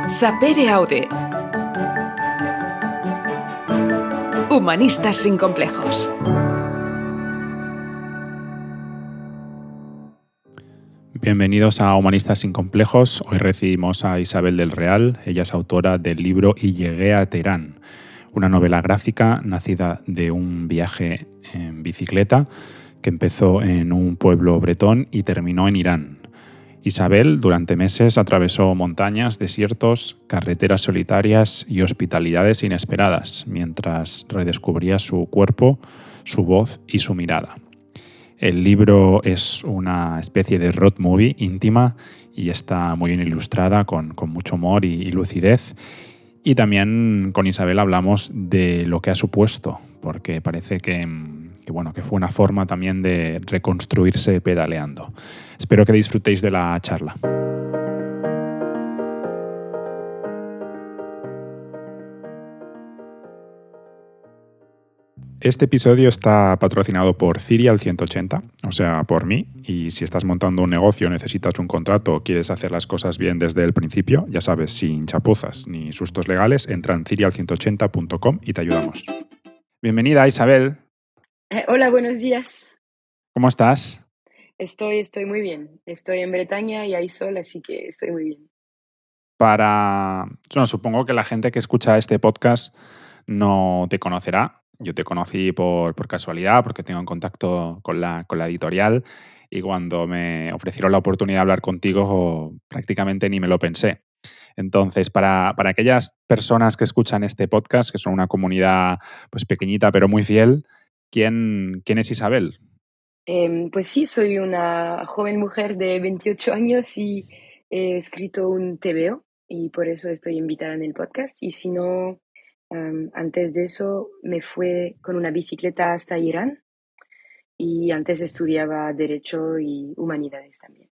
Sapere Aude. Humanistas sin complejos. Bienvenidos a Humanistas sin complejos. Hoy recibimos a Isabel del Real. Ella es autora del libro Y llegué a Teherán, una novela gráfica nacida de un viaje en bicicleta que empezó en un pueblo bretón y terminó en Irán. Isabel durante meses atravesó montañas, desiertos, carreteras solitarias y hospitalidades inesperadas mientras redescubría su cuerpo, su voz y su mirada. El libro es una especie de road movie íntima y está muy bien ilustrada con mucho humor y lucidez. Y también con Isabel hablamos de lo que ha supuesto, porque parece que fue una forma también de reconstruirse pedaleando. Espero que disfrutéis de la charla. Este episodio está patrocinado por Cirial 180, o sea, por mí. Y si estás montando un negocio, necesitas un contrato o quieres hacer las cosas bien desde el principio, ya sabes, sin chapuzas ni sustos legales, entra en cirial180.com y te ayudamos. Bienvenida, Isabel. Hola, buenos días. ¿Cómo estás? Estoy muy bien. Estoy en Bretaña y hay sol, así que estoy muy bien. Supongo que la gente que escucha este podcast no te conocerá. Yo te conocí por casualidad, porque tengo en contacto con la editorial, y cuando me ofrecieron la oportunidad de hablar contigo, prácticamente ni me lo pensé. Entonces, para aquellas personas que escuchan este podcast, que son una comunidad pues pequeñita pero muy fiel, ¿quién es Isabel? Pues sí, soy una joven mujer de 28 años y he escrito un TVO y por eso estoy invitada en el podcast. Y si no, antes de eso me fue con una bicicleta hasta Irán y antes estudiaba Derecho y Humanidades también.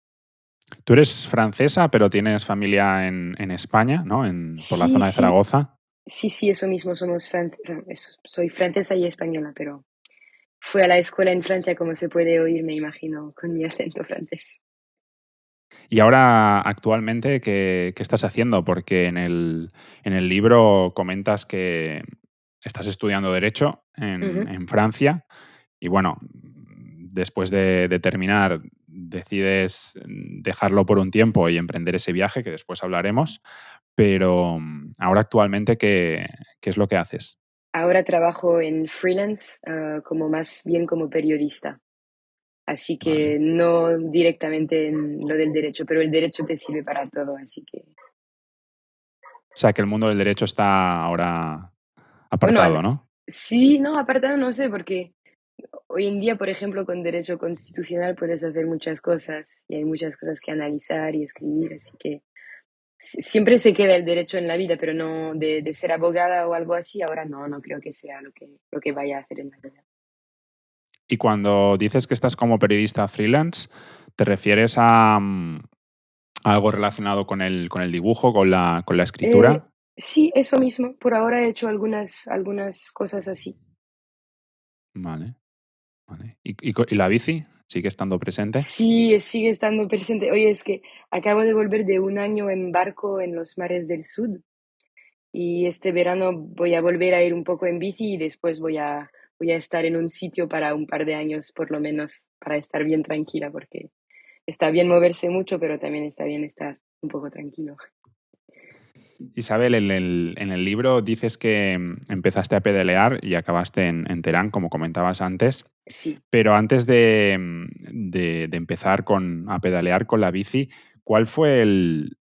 Tú eres francesa, pero tienes familia en España, ¿no? Por la Sí, zona de sí, Zaragoza. sí, eso mismo, soy francesa y española, pero fui a la escuela en Francia, como se puede oír, me imagino, con mi acento francés. Y ahora, actualmente, ¿qué estás haciendo? Porque en el libro comentas que estás estudiando Derecho Ujú. en Francia y, bueno, después de terminar, decides dejarlo por un tiempo y emprender ese viaje, que después hablaremos, pero ahora actualmente, ¿qué es lo que haces? Ahora trabajo en freelance, como más bien como periodista, así Vale. que no directamente en lo del derecho, pero el derecho te sirve para todo, así que O sea, que el mundo del derecho está ahora bueno, apartado, ¿no? sí, no, apartado no sé, porque hoy en día, por ejemplo, con derecho constitucional puedes hacer muchas cosas y hay muchas cosas que analizar y escribir, así que siempre se queda el derecho en la vida, pero no de ser abogada o algo así, ahora no creo que sea lo que vaya a hacer en la vida. Y cuando dices que estás como periodista freelance, ¿te refieres a algo relacionado con el dibujo, con la Eh, escritura? sí, eso mismo. Por ahora he hecho algunas cosas así. Vale, vale. ¿Y la bici sigue estando presente? Sí, sigue estando presente. Oye, es que acabo de volver de un año en barco en los mares del sur y este verano voy a volver a ir un poco en bici y después voy a estar en un sitio para un par de años, por lo menos, para estar bien tranquila, porque está bien moverse mucho, pero también está bien estar un poco tranquilo. Isabel, en el libro dices que empezaste a pedalear y acabaste en Teherán, como comentabas antes, Sí. pero antes de empezar a pedalear con la bici, ¿cuál fue el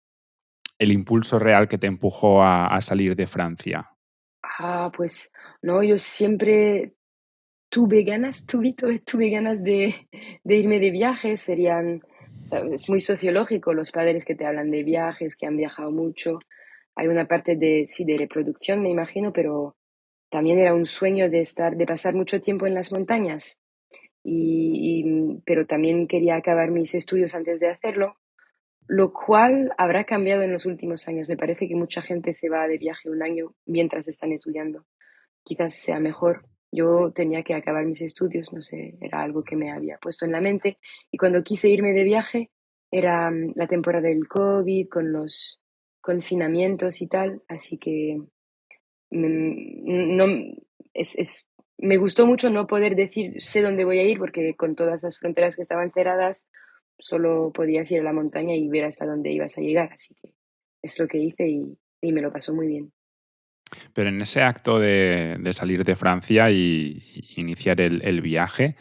impulso real que te empujó a salir de Francia? Pues no, yo siempre tuve ganas de irme de viaje, serían, o sea, es muy sociológico los padres que te hablan de viajes, que han viajado mucho. Hay una parte de, sí, de reproducción, me imagino, pero también era un sueño de pasar mucho tiempo en las montañas. Pero también quería acabar mis estudios antes de hacerlo, lo cual habrá cambiado en los últimos años. Me parece que mucha gente se va de viaje un año mientras están estudiando. Quizás sea mejor. Yo tenía que acabar mis estudios, no sé, era algo que me había puesto en la mente. Y cuando quise irme de viaje, era la temporada del COVID, confinamientos y tal, así que no, me gustó mucho no poder decir sé dónde voy a ir porque con todas las fronteras que estaban cerradas solo podías ir a la montaña y ver hasta dónde ibas a llegar, así que es lo que hice y me lo pasó muy bien. Pero en ese acto de salir de Francia y iniciar el viaje,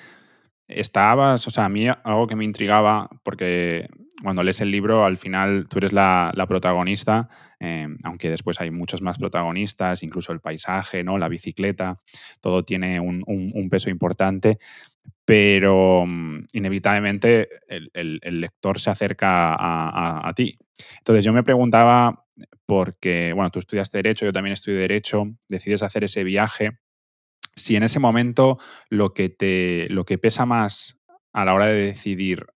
estabas, o sea, a mí algo que me intrigaba, porque cuando lees el libro, al final tú eres la protagonista, aunque después hay muchos más protagonistas, incluso el paisaje, ¿no? La bicicleta, todo tiene un peso importante, pero inevitablemente el lector se acerca a ti. Entonces yo me preguntaba, porque, bueno, tú estudiaste Derecho, yo también estudio Derecho, decides hacer ese viaje, si en ese momento lo que pesa más a la hora de decidir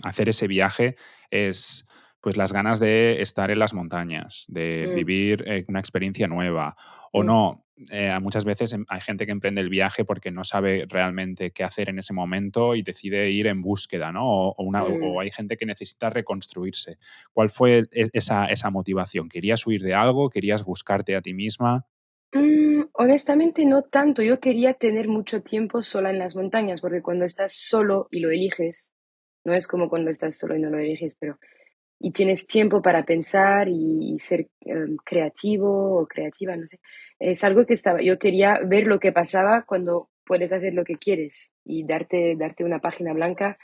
hacer ese viaje es pues las ganas de estar en las montañas, de Mm, vivir una experiencia nueva. O mm, no, muchas veces hay gente que emprende el viaje porque no sabe realmente qué hacer en ese momento y decide ir en búsqueda, ¿no? O mm. hay gente que necesita reconstruirse. ¿Cuál fue esa motivación? ¿Querías huir de algo? ¿Querías buscarte a ti misma? Honestamente no tanto, yo quería tener mucho tiempo sola en las montañas, porque cuando estás solo y lo eliges, no es como cuando estás solo y no lo eliges, pero y tienes tiempo para pensar y ser creativo o creativa, no sé. Es algo que yo quería ver lo que pasaba cuando puedes hacer lo que quieres y darte una página blanca.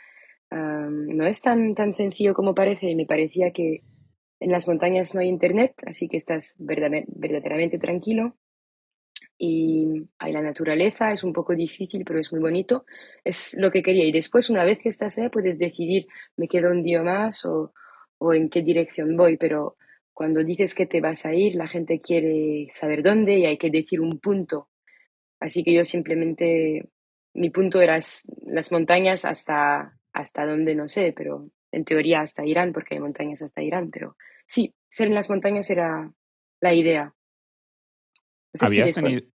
No es tan sencillo como parece y me parecía que en las montañas no hay internet, así que estás verdaderamente tranquilo y hay la naturaleza, es un poco difícil, pero es muy bonito. Es lo que quería. Y después, una vez que estás ahí, puedes decidir, me quedo un día más o en qué dirección voy. Pero cuando dices que te vas a ir, la gente quiere saber dónde y hay que decir un punto. Así que yo simplemente, mi punto era las montañas hasta donde no sé, pero en teoría hasta Irán, porque hay montañas hasta Irán. Pero sí, ser en las montañas era la idea. No sé si ¿Habías después. tenido,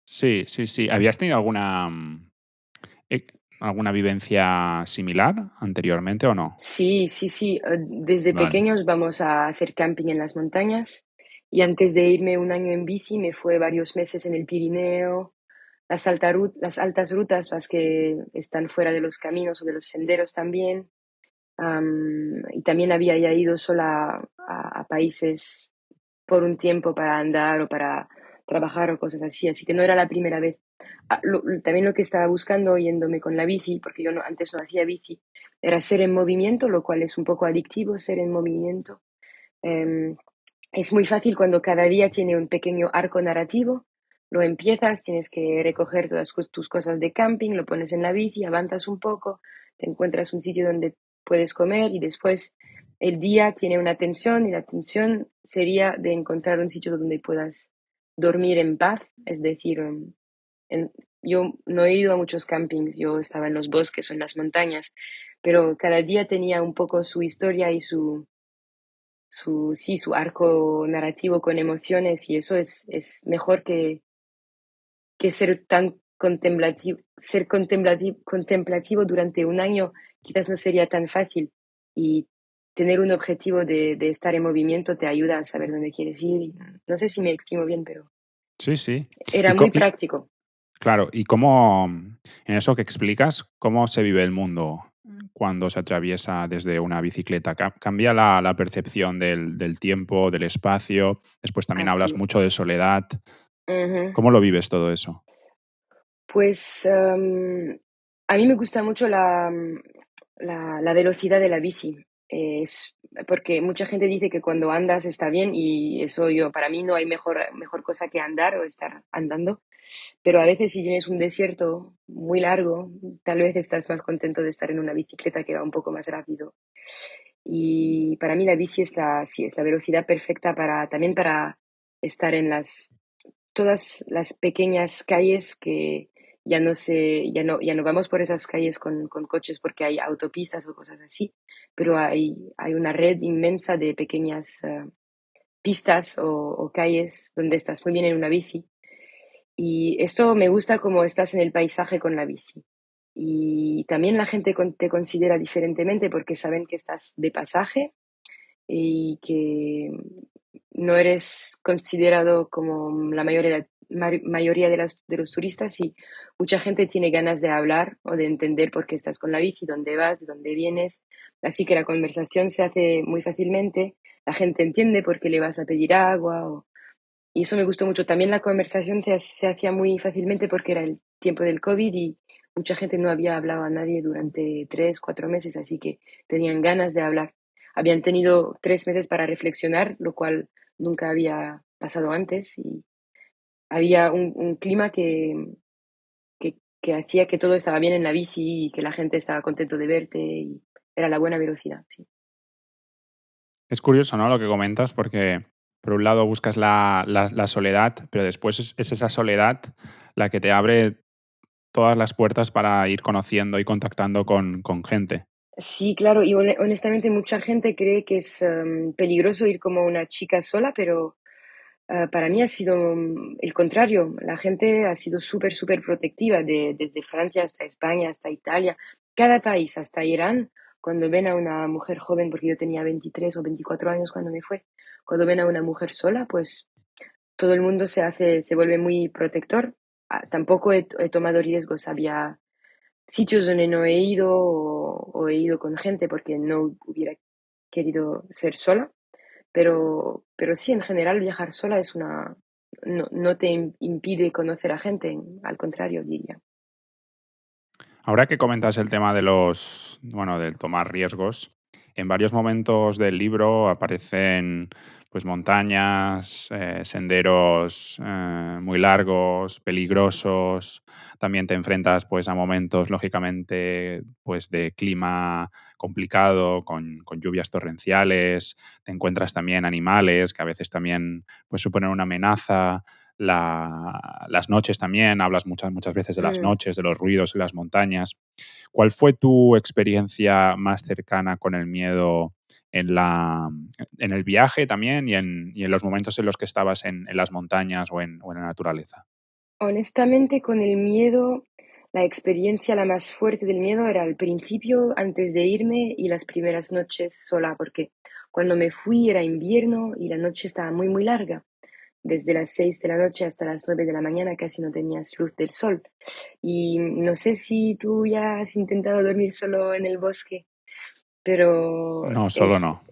sí, sí, sí, habías tenido eh, alguna vivencia similar anteriormente o no? Sí, sí, sí. Desde Vale. pequeños vamos a hacer camping en las montañas y antes de irme un año en bici me fue varios meses en el Pirineo, las altas rutas, las que están fuera de los caminos o de los senderos también. Y también había ya ido sola a países por un tiempo para andar o para trabajar o cosas así que no era la primera vez. También lo que estaba buscando yéndome con la bici, porque yo antes no hacía bici, era ser en movimiento, lo cual es un poco adictivo, ser en movimiento. Em, es muy fácil cuando cada día tiene un pequeño arco narrativo. Lo empiezas, tienes que recoger todas tus cosas de camping, lo pones en la bici, avanzas un poco, te encuentras un sitio donde puedes comer y después el día tiene una tensión y la tensión sería de encontrar un sitio donde puedas dormir en paz. Es decir, en- yo no he ido a muchos campings, yo estaba en los bosques o en las montañas, pero cada día tenía un poco su historia y sí, su arco narrativo con emociones y eso es mejor que ser tan contemplativo, contemplativo durante un año quizás no sería tan fácil y tener un objetivo de estar en movimiento te ayuda a saber dónde quieres ir. No sé si me exprimo bien, pero Sí, sí. era Y, muy práctico. claro, ¿y cómo, en eso que explicas, cómo se vive el mundo cuando se atraviesa desde una bicicleta? ¿Cambia la percepción del tiempo, del espacio? Después también hablas Así. mucho de soledad. Ujú. ¿Cómo lo vives todo eso? Pues a mí me gusta mucho la velocidad de la bici. Es porque mucha gente dice que cuando andas está bien y eso para mí no hay mejor cosa que andar o estar andando. Pero a veces si tienes un desierto muy largo, tal vez estás más contento de estar en una bicicleta que va un poco más rápido. Y para mí la bici sí, es la velocidad perfecta también para estar en todas las pequeñas calles que ya no vamos por esas calles con coches porque hay autopistas o cosas así, pero hay una red inmensa de pequeñas pistas o calles donde estás muy bien en una bici. Y esto me gusta como estás en el paisaje con la bici. Y también la gente te considera diferentemente porque saben que estás de pasaje y que no eres considerado como la mayoría de los turistas y mucha gente tiene ganas de hablar o de entender por qué estás con la bici, dónde vas, de dónde vienes. Así que la conversación se hace muy fácilmente, la gente entiende por qué le vas a pedir agua y eso me gustó mucho. También la conversación se hacía muy fácilmente porque era el tiempo del COVID y mucha gente no había hablado a nadie durante 3, 4 meses, así que tenían ganas de hablar. Habían tenido 3 meses para reflexionar, lo cual nunca había pasado antes y había un clima que hacía que todo estaba bien en la bici y que la gente estaba contento de verte y era la buena velocidad, sí. Es curioso, ¿no? Lo que comentas, porque por un lado buscas la soledad, pero después es esa soledad la que te abre todas las puertas para ir conociendo y contactando con gente. Sí, claro, y honestamente mucha gente cree que es peligroso ir como una chica sola, pero para mí ha sido el contrario. La gente ha sido súper, súper protectiva, desde Francia hasta España, hasta Italia, cada país, hasta Irán, cuando ven a una mujer joven, porque yo tenía 23 o 24 años cuando me fue, cuando ven a una mujer sola, pues todo el mundo se vuelve muy protector. Tampoco he tomado riesgos, había sitios donde no he ido o he ido con gente porque no hubiera querido ser sola, pero sí, en general viajar sola es no te impide conocer a gente, al contrario, diría. Ahora que comentas el tema de bueno, del tomar riesgos, en varios momentos del libro aparecen pues montañas, senderos muy largos, peligrosos. También te enfrentas pues a momentos, lógicamente, pues de clima complicado, con lluvias torrenciales. Te encuentras también animales que a veces también pues suponen una amenaza. Las noches también, hablas muchas veces de las Mm. noches, de los ruidos en las montañas. ¿Cuál fue tu experiencia más cercana con el miedo en, en el viaje también y en los momentos en los que estabas en las montañas o en la naturaleza? Honestamente, con el miedo, la experiencia la más fuerte del miedo era al principio, antes de irme y las primeras noches sola, porque cuando me fui era invierno y la noche estaba muy, muy larga. Desde las 6 de la noche hasta las 9 de la mañana casi no tenías luz del sol. Y no sé si tú ya has intentado dormir solo en el bosque, pero No, solo no.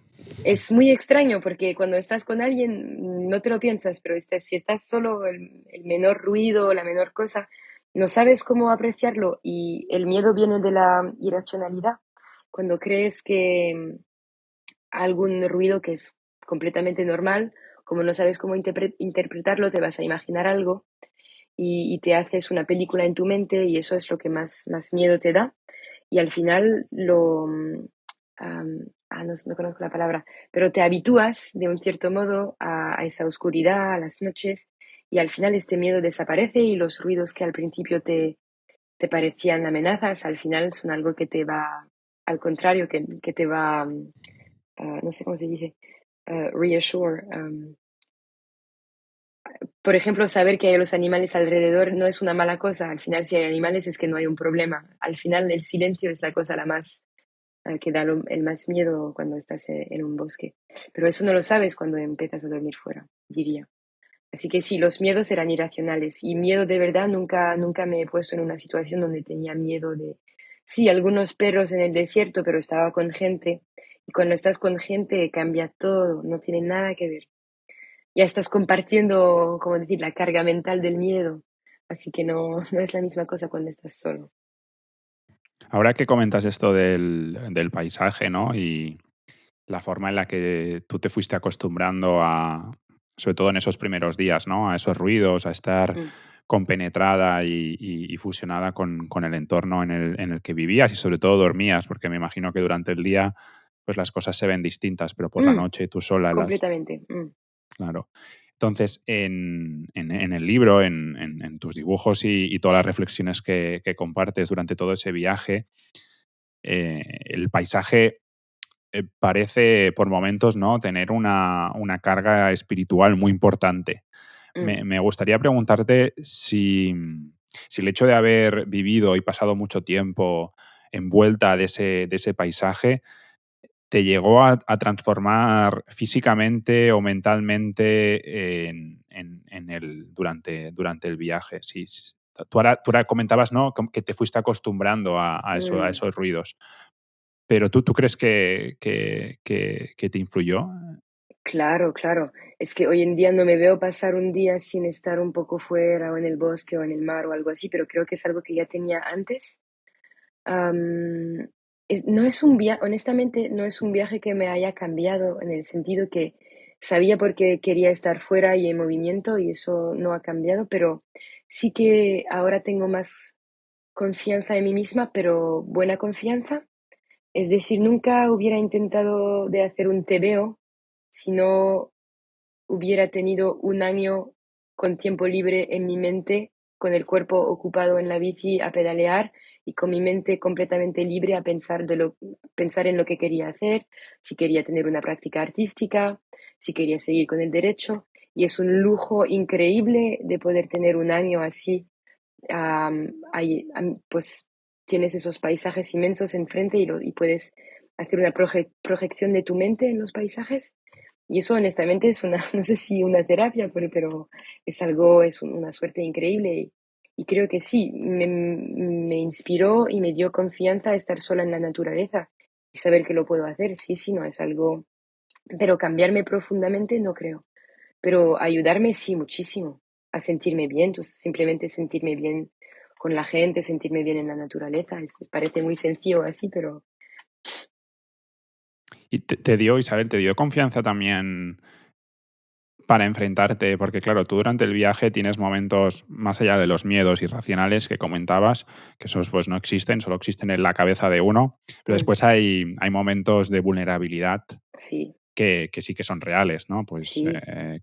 es muy extraño porque cuando estás con alguien no te lo piensas, pero si estás solo, el menor ruido, la menor cosa, no sabes cómo apreciarlo y el miedo viene de la irracionalidad. Cuando crees que algún ruido que es completamente normal, como no sabes cómo interpretarlo, te vas a imaginar algo y te haces una película en tu mente y eso es lo que más miedo te da. Y al final no conozco la palabra, pero te habitúas de un cierto modo a esa oscuridad, a las noches, y al final este miedo desaparece y los ruidos que al principio te parecían amenazas, al final son algo que te va, al contrario, que te va, no sé cómo se dice, reassure. Por ejemplo, saber que hay los animales alrededor no es una mala cosa. Al final, si hay animales es que no hay un problema. Al final, el silencio es la cosa la más que da el más miedo cuando estás en un bosque. Pero eso no lo sabes cuando empiezas a dormir fuera, diría. Así que sí, los miedos eran irracionales. Y miedo de verdad, nunca me he puesto en una situación donde tenía miedo de... Sí, algunos perros en el desierto, pero estaba con gente. Y cuando estás con gente cambia todo, no tiene nada que ver. Ya estás compartiendo, como decir, la carga mental del miedo. Así que no es la misma cosa cuando estás solo. Ahora que comentas esto del paisaje, ¿no? Y la forma en la que tú te fuiste acostumbrando sobre todo en esos primeros días, ¿no? A esos ruidos, a estar Mm, compenetrada y fusionada con el entorno en el que vivías y sobre todo dormías, porque me imagino que durante el día pues las cosas se ven distintas, pero por la mm, noche tú sola completamente. claro. Entonces, en el libro, en tus dibujos y todas las reflexiones que compartes durante todo ese viaje, el paisaje parece por momentos, ¿no?, tener una carga espiritual muy importante. Mm, Me gustaría preguntarte si el hecho de haber vivido y pasado mucho tiempo envuelta de ese paisaje ¿te llegó a transformar físicamente o mentalmente durante el viaje? Sí, tú ahora comentabas, ¿no? Que te fuiste acostumbrando a Mm, esos ruidos. Pero ¿tú crees que te influyó? claro, claro. Es que hoy en día no me veo pasar un día sin estar un poco fuera o en el bosque o en el mar o algo así, pero creo que es algo que ya tenía antes. Am, no es un viaje, honestamente, no es un viaje que me haya cambiado en el sentido que sabía por qué quería estar fuera y en movimiento y eso no ha cambiado, pero sí que ahora tengo más confianza en mí misma, pero buena confianza. Es decir, nunca hubiera intentado de hacer un TVO si no hubiera tenido un año con tiempo libre en mi mente, con el cuerpo ocupado en la bici a pedalear y con mi mente completamente libre a pensar en lo que quería hacer, si quería tener una práctica artística, si quería seguir con el derecho. Y es un lujo increíble de poder tener un año así. Pues tienes esos paisajes inmensos enfrente y puedes hacer una proyección de tu mente en los paisajes. Y eso honestamente es una, no sé si una terapia, pero es algo, una suerte increíble. Y creo que sí, me inspiró y me dio confianza estar sola en la naturaleza y saber que lo puedo hacer. Sí, sí, no es algo, pero cambiarme profundamente no creo. Pero ayudarme sí, muchísimo, a sentirme bien, pues simplemente sentirme bien con la gente, sentirme bien en la naturaleza. Parece muy sencillo así, pero Y Isabel, te dio confianza también para enfrentarte, porque claro, tú durante el viaje tienes momentos más allá de los miedos irracionales que comentabas, que esos pues no existen, solo existen en la cabeza de uno, pero mm, después hay momentos de vulnerabilidad sí, que sí que son reales, ¿no? Pues sí,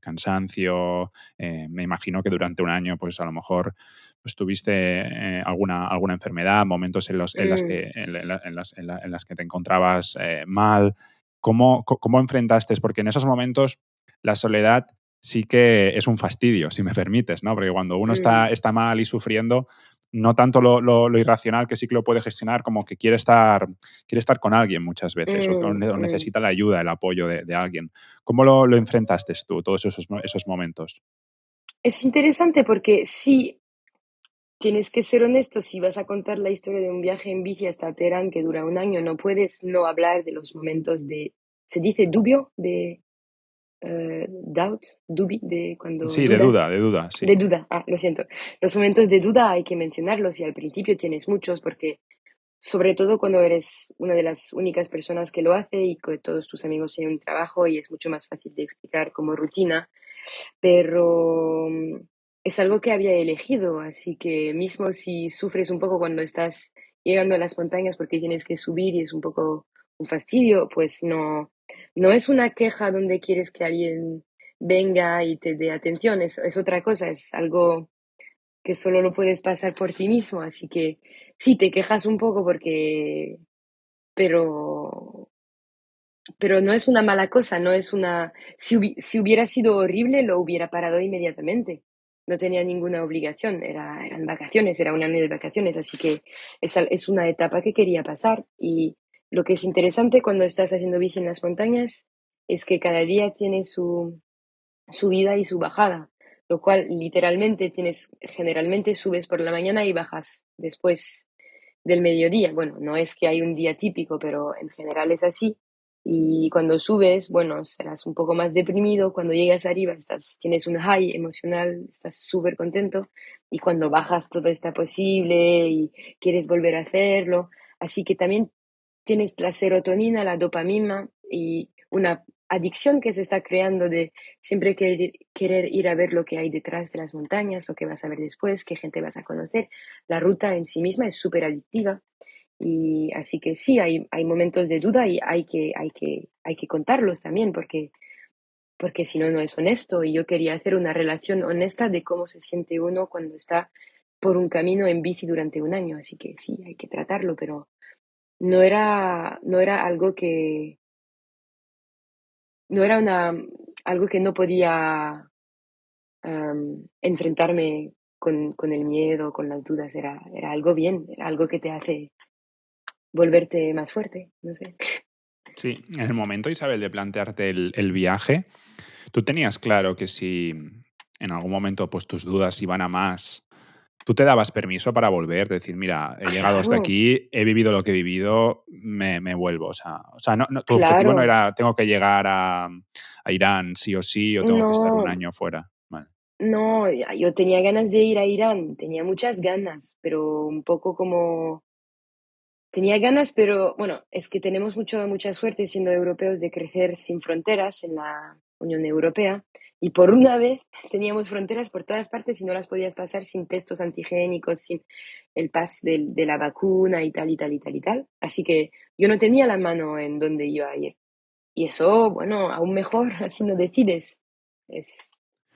cansancio, me imagino que durante un año pues a lo mejor pues tuviste alguna enfermedad, momentos mm, en las que te encontrabas mal. ¿Cómo enfrentaste? Porque en esos momentos la soledad sí que es un fastidio, si me permites, ¿no? Porque cuando uno mm, está mal y sufriendo, no tanto lo irracional que sí que lo puede gestionar, como que quiere estar con alguien muchas veces o mm. necesita la ayuda, el apoyo de alguien. ¿Cómo lo enfrentaste tú, todos esos momentos? Es interesante porque sí, tienes que ser honesto, si vas a contar la historia de un viaje en bici hasta Teherán que dura un año, no puedes no hablar de los momentos de, ¿se dice dubio? De doubt, de cuando Sí, dudas, de duda, sí. de duda, lo siento. Los momentos de duda hay que mencionarlos y al principio tienes muchos porque sobre todo cuando eres una de las únicas personas que lo hace y que todos tus amigos tienen un trabajo y es mucho más fácil de explicar como rutina, pero es algo que había elegido, así que mismo si sufres un poco cuando estás llegando a las montañas porque tienes que subir y es un poco un fastidio, pues no, no es una queja donde quieres que alguien venga y te dé atención, es otra cosa, es algo que solo lo puedes pasar por ti mismo, así que sí, te quejas un poco porque, pero no es una mala cosa, no es una si hubiera sido horrible, lo hubiera parado inmediatamente. No tenía ninguna obligación, eran vacaciones, era un año de vacaciones, así que es una etapa que quería pasar. Y lo que es interesante cuando estás haciendo bici en las montañas es que cada día tiene su subida y su bajada, lo cual literalmente generalmente subes por la mañana y bajas después del mediodía. Bueno, no es que hay un día típico, pero en general es así. Y cuando subes, bueno, serás un poco más deprimido. Cuando llegas arriba, tienes un high emocional, estás súper contento. Y cuando bajas, todo está posible y quieres volver a hacerlo. Así que también tienes la serotonina, la dopamina y una adicción que se está creando de siempre querer ir a ver lo que hay detrás de las montañas, lo que vas a ver después, qué gente vas a conocer. La ruta en sí misma es súper adictiva y así que sí, hay momentos de duda y hay que contarlos también porque si no, no es honesto. Y yo quería hacer una relación honesta de cómo se siente uno cuando está por un camino en bici durante un año. Así que sí, hay que tratarlo, pero no era algo que, no era algo que no podía enfrentarme con el miedo, con las dudas. Era algo bien, era algo que te hace volverte más fuerte, no sé. Sí, en el momento, Isabel, de plantearte el viaje, ¿tú tenías claro que si en algún momento pues tus dudas iban a más, tú te dabas permiso para volver? Decir, mira, he llegado hasta Claro, aquí, he vivido lo que he vivido, me vuelvo. O sea tu objetivo no claro. era, tengo que llegar a Irán sí o sí, o tengo que estar un No, año fuera. Vale. no, yo tenía ganas de ir a Irán, tenía muchas ganas, pero un poco como tenía ganas, pero bueno, es que tenemos mucha suerte siendo europeos de crecer sin fronteras en la Unión Europea y por una vez teníamos fronteras por todas partes y no las podías pasar sin testos antigénicos, sin el pas de la vacuna y tal y tal y tal y tal. Así que yo no tenía la mano en dónde iba a ir. Y eso, bueno, aún mejor, así no decides. Es,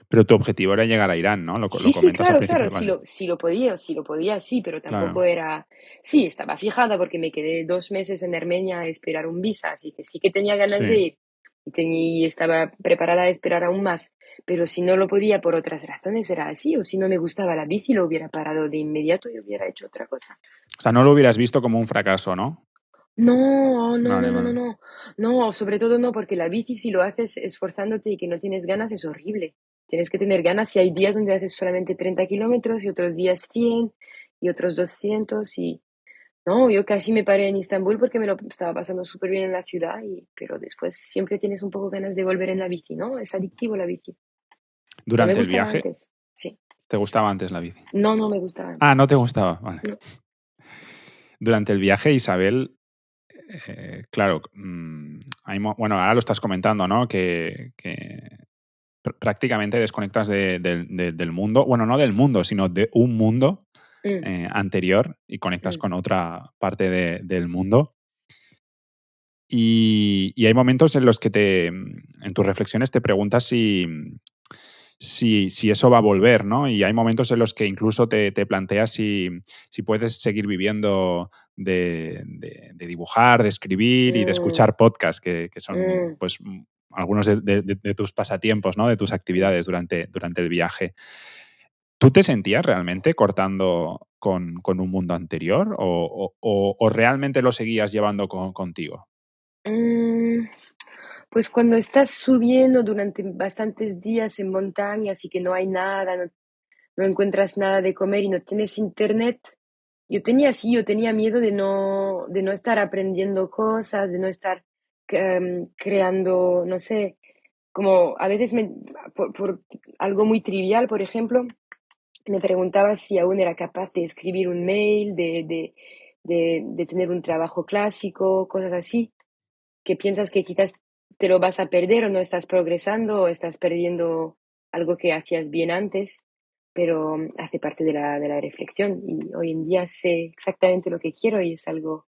Pero tu objetivo era llegar a Irán, ¿no? Lo sí, sí, comentas al claro, claro, principio, vale. si lo podía, sí, pero tampoco Claro, era, sí, estaba fijada porque me quedé 2 meses en Armenia a esperar un visa, así que sí que tenía ganas de sí. ir y estaba preparada a esperar aún más, pero si no lo podía por otras razones era así, o si no me gustaba la bici lo hubiera parado de inmediato y hubiera hecho otra cosa. O sea, no lo hubieras visto como un fracaso, ¿no? No, no, Vale, no, no, no, vale. no. No, sobre todo no, porque la bici si lo haces esforzándote y que no tienes ganas es horrible. Tienes que tener ganas y hay días donde haces solamente 30 kilómetros y otros días 100 y otros 200 y... No, yo casi me paré en Estambul porque me lo estaba pasando súper bien en la ciudad, pero después siempre tienes un poco ganas de volver en la bici, ¿no? Es adictivo la bici. No me Durante el gustaba viaje, antes, sí. ¿te gustaba antes la bici? No, no me gustaba Ah, antes. no te gustaba, vale. No. Durante el viaje, Isabel, claro, bueno, ahora lo estás comentando, ¿no? Que prácticamente desconectas del mundo, bueno, no del mundo, sino de un mundo Mm, anterior y conectas mm, con otra parte del mundo. Y hay momentos en los que en tus reflexiones te preguntas si eso va a volver, ¿no? Y hay momentos en los que incluso te planteas si puedes seguir viviendo de dibujar, de escribir y de mm, escuchar podcasts, que son mm, pues algunos de tus pasatiempos, ¿no? De tus mm. actividades durante el viaje. ¿Tú te sentías realmente cortando con un mundo anterior o realmente lo seguías llevando contigo? Mm, pues cuando estás subiendo durante bastantes días en montañas y que no hay nada, no encuentras nada de comer y no tienes internet, yo tenía miedo de no estar aprendiendo cosas, de no estar creando, no sé, como a veces por algo muy trivial, por ejemplo, me preguntaba si aún era capaz de escribir un mail, de tener un trabajo clásico, cosas así que piensas que quizás te lo vas a perder o no estás progresando o estás perdiendo algo que hacías bien antes, pero hace parte de la reflexión y hoy en día sé exactamente lo que quiero y es algo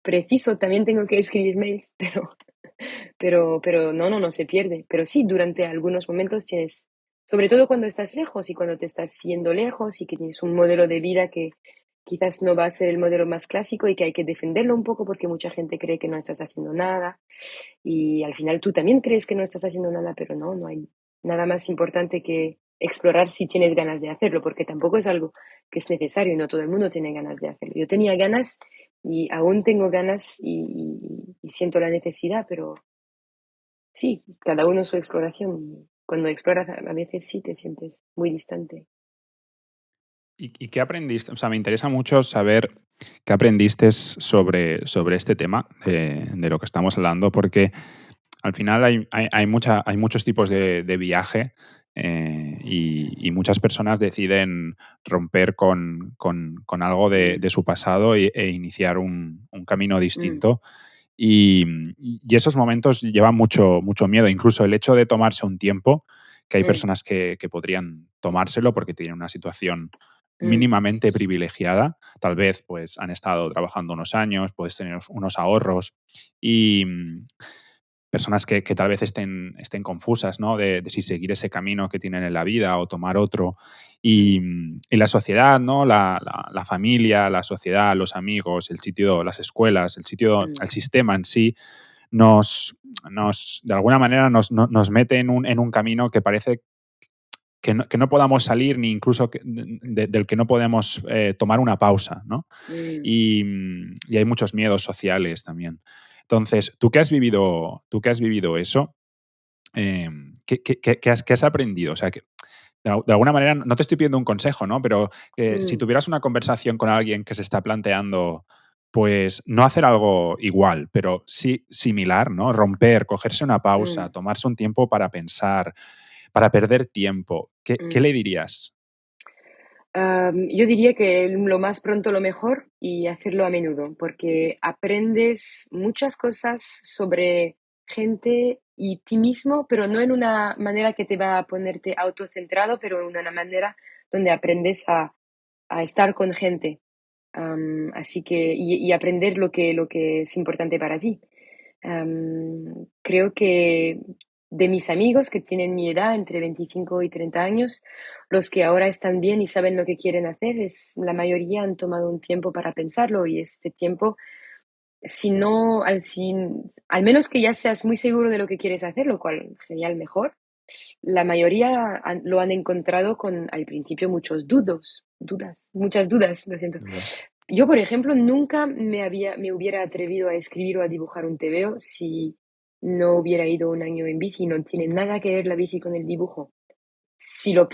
preciso. También tengo que escribir mails, pero no se pierde. Pero sí, durante algunos momentos tienes, sobre todo cuando estás lejos y cuando te estás yendo lejos y que tienes un modelo de vida que quizás no va a ser el modelo más clásico y que hay que defenderlo un poco porque mucha gente cree que no estás haciendo nada y al final tú también crees que no estás haciendo nada, pero no hay nada más importante que explorar si tienes ganas de hacerlo, porque tampoco es algo que es necesario y no todo el mundo tiene ganas de hacerlo. Yo tenía ganas y aún tengo ganas y siento la necesidad, pero sí, cada uno su exploración. Y cuando exploras a veces sí te sientes muy distante. ¿Y qué aprendiste? O sea, me interesa mucho saber qué aprendiste sobre este tema de lo que estamos hablando, porque al final hay muchos tipos de viaje y muchas personas deciden romper con algo Mm, de su pasado e iniciar un camino mm, distinto. Y, y esos momentos llevan mucho miedo. Incluso el hecho de tomarse un tiempo, que hay mm, personas que podrían tomárselo porque tienen una situación mm, mínimamente privilegiada. Tal vez pues han estado trabajando unos años, puedes tener unos ahorros y personas que tal vez estén confusas, ¿no? De si seguir ese camino que tienen en la vida o tomar otro. mm, Y la sociedad, ¿no? La familia, la sociedad, los amigos, el sitio, las escuelas, mm, el sistema en sí, nos, de alguna manera nos mete en un camino que parece que no podamos salir ni incluso del que no podemos tomar una pausa, ¿no? mm, Y hay muchos miedos sociales también. Entonces, tú que has vivido eso, ¿qué has aprendido? O sea, que de alguna manera, no te estoy pidiendo un consejo, ¿no? Pero si Mm, tuvieras una conversación con alguien que se está planteando, pues, no hacer algo igual, pero sí similar, ¿no? Romper, cogerse una pausa, mm, tomarse un tiempo para pensar, para perder tiempo, ¿qué mm. le dirías? Yo diría que lo más pronto lo mejor y hacerlo a menudo, porque aprendes muchas cosas sobre gente y ti mismo, pero no en una manera que te va a ponerte autocentrado, pero en una manera donde aprendes a estar con gente. Así que, y aprender lo que es importante para ti. Creo que de mis amigos que tienen mi edad, entre 25 y 30 años, los que ahora están bien y saben lo que quieren hacer, la mayoría han tomado un tiempo para pensarlo y este tiempo, si no, al menos que ya seas muy seguro de lo que quieres hacer, lo cual genial, mejor. La mayoría lo han encontrado con al principio muchas dudas, lo siento. Dudas. Yo, por ejemplo, nunca me hubiera atrevido a escribir o a dibujar un tebeo si no hubiera ido un año en bici. No tiene nada que ver la bici con el dibujo, si lo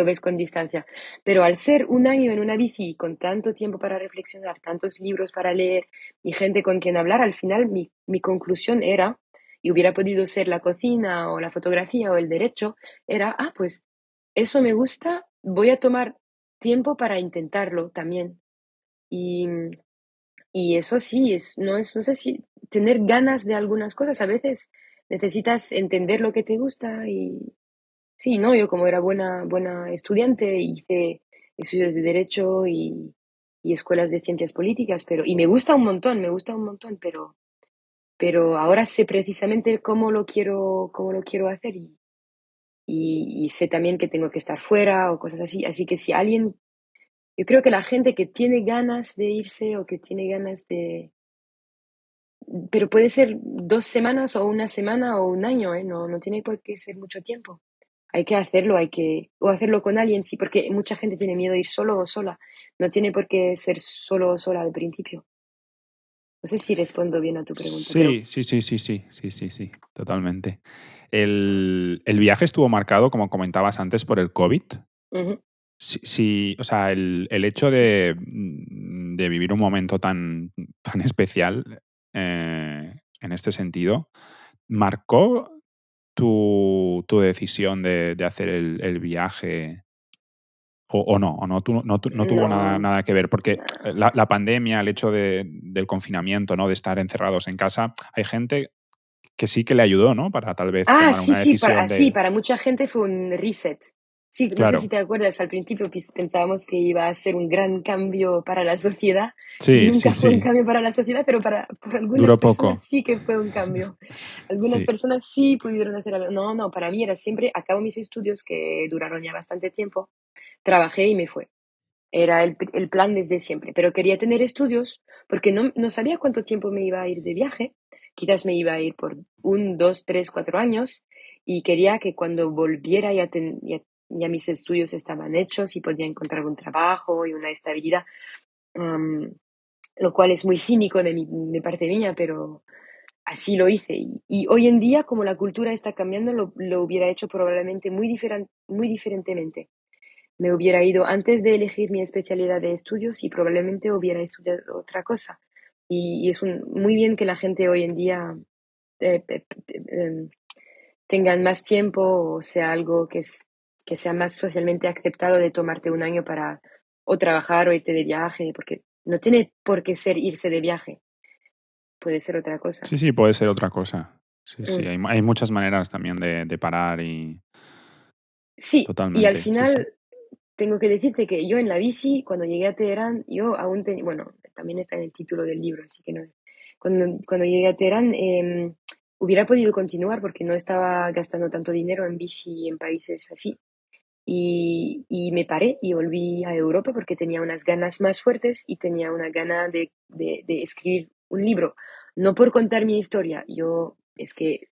ves con distancia. Pero al ser un año en una bici, con tanto tiempo para reflexionar, tantos libros para leer y gente con quien hablar, al final mi conclusión era, y hubiera podido ser la cocina o la fotografía o el derecho, era, pues eso me gusta, voy a tomar tiempo para intentarlo también. Y, y eso sí, no sé si tener ganas de algunas cosas, a veces necesitas entender lo que te gusta y sí, ¿no? Yo como era buena estudiante, hice estudios de derecho y escuelas de ciencias políticas, y me gusta un montón, pero ahora sé precisamente cómo lo quiero hacer y sé también que tengo que estar fuera o cosas así. Así que si alguien, yo creo que la gente que tiene ganas de irse o que tiene ganas pero puede ser 2 semanas o una semana o un año, ¿eh? No tiene por qué ser mucho tiempo. Hay que hacerlo, o hacerlo con alguien, sí, porque mucha gente tiene miedo de ir solo o sola. No tiene por qué ser solo o sola al principio. No sé si respondo bien a tu pregunta, pero Sí, sí, sí, sí, sí, sí, sí, sí, totalmente. ¿El viaje estuvo marcado, como comentabas antes, por el COVID? ujú, Sí, sí, o sea, el hecho sí. de vivir un momento tan especial, en este sentido, ¿marcó tu decisión de hacer el viaje o no? ¿O no tuvo nada No, nada que ver? Porque no. la pandemia, el hecho del confinamiento, ¿no? De estar encerrados en casa, hay gente que sí que le ayudó, ¿no? Para tal vez tomar Sí, una sí, decisión sí, de para mucha gente fue un reset. Sí, no sé si claro. te acuerdas, al principio pensábamos que iba a ser un gran cambio para la sociedad y Sí, sí, nunca fue un sí. cambio para la sociedad, pero por algunas Duró personas poco. sí que fue un cambio. Algunas Sí. personas sí pudieron hacer algo. No, no, para mí era siempre, acabo mis estudios que duraron ya bastante tiempo, trabajé y me fue. Era el plan desde siempre, pero quería tener estudios porque no sabía cuánto tiempo me iba a ir de viaje. Quizás me iba a ir por 2, 3, 4 años y quería que cuando volviera ya mis estudios estaban hechos y podía encontrar un trabajo y una estabilidad, am, lo cual es muy cínico de parte mía, pero así lo hice. Y hoy en día, como la cultura está cambiando, lo hubiera hecho probablemente muy diferentemente. Me hubiera ido antes de elegir mi especialidad de estudios y probablemente hubiera estudiado otra cosa. Y es muy bien que la gente hoy en día tengan más tiempo o sea algo que sea más socialmente aceptado de tomarte un año para o trabajar o irte de viaje, porque no tiene por qué ser irse de viaje, puede ser otra cosa. Sí, sí, puede ser otra cosa. Sí, sí, Mm. hay muchas maneras también de parar y Sí, y al totalmente, sí, sí. final tengo que decirte que yo en la bici, cuando llegué a Teherán, yo aún tenía, bueno, también está en el título del libro, así que no es. Cuando llegué a Teherán, hubiera podido continuar porque no estaba gastando tanto dinero en bici en países así. Y me paré y volví a Europa porque tenía unas ganas más fuertes y tenía una gana de escribir un libro. No por contar mi historia, es que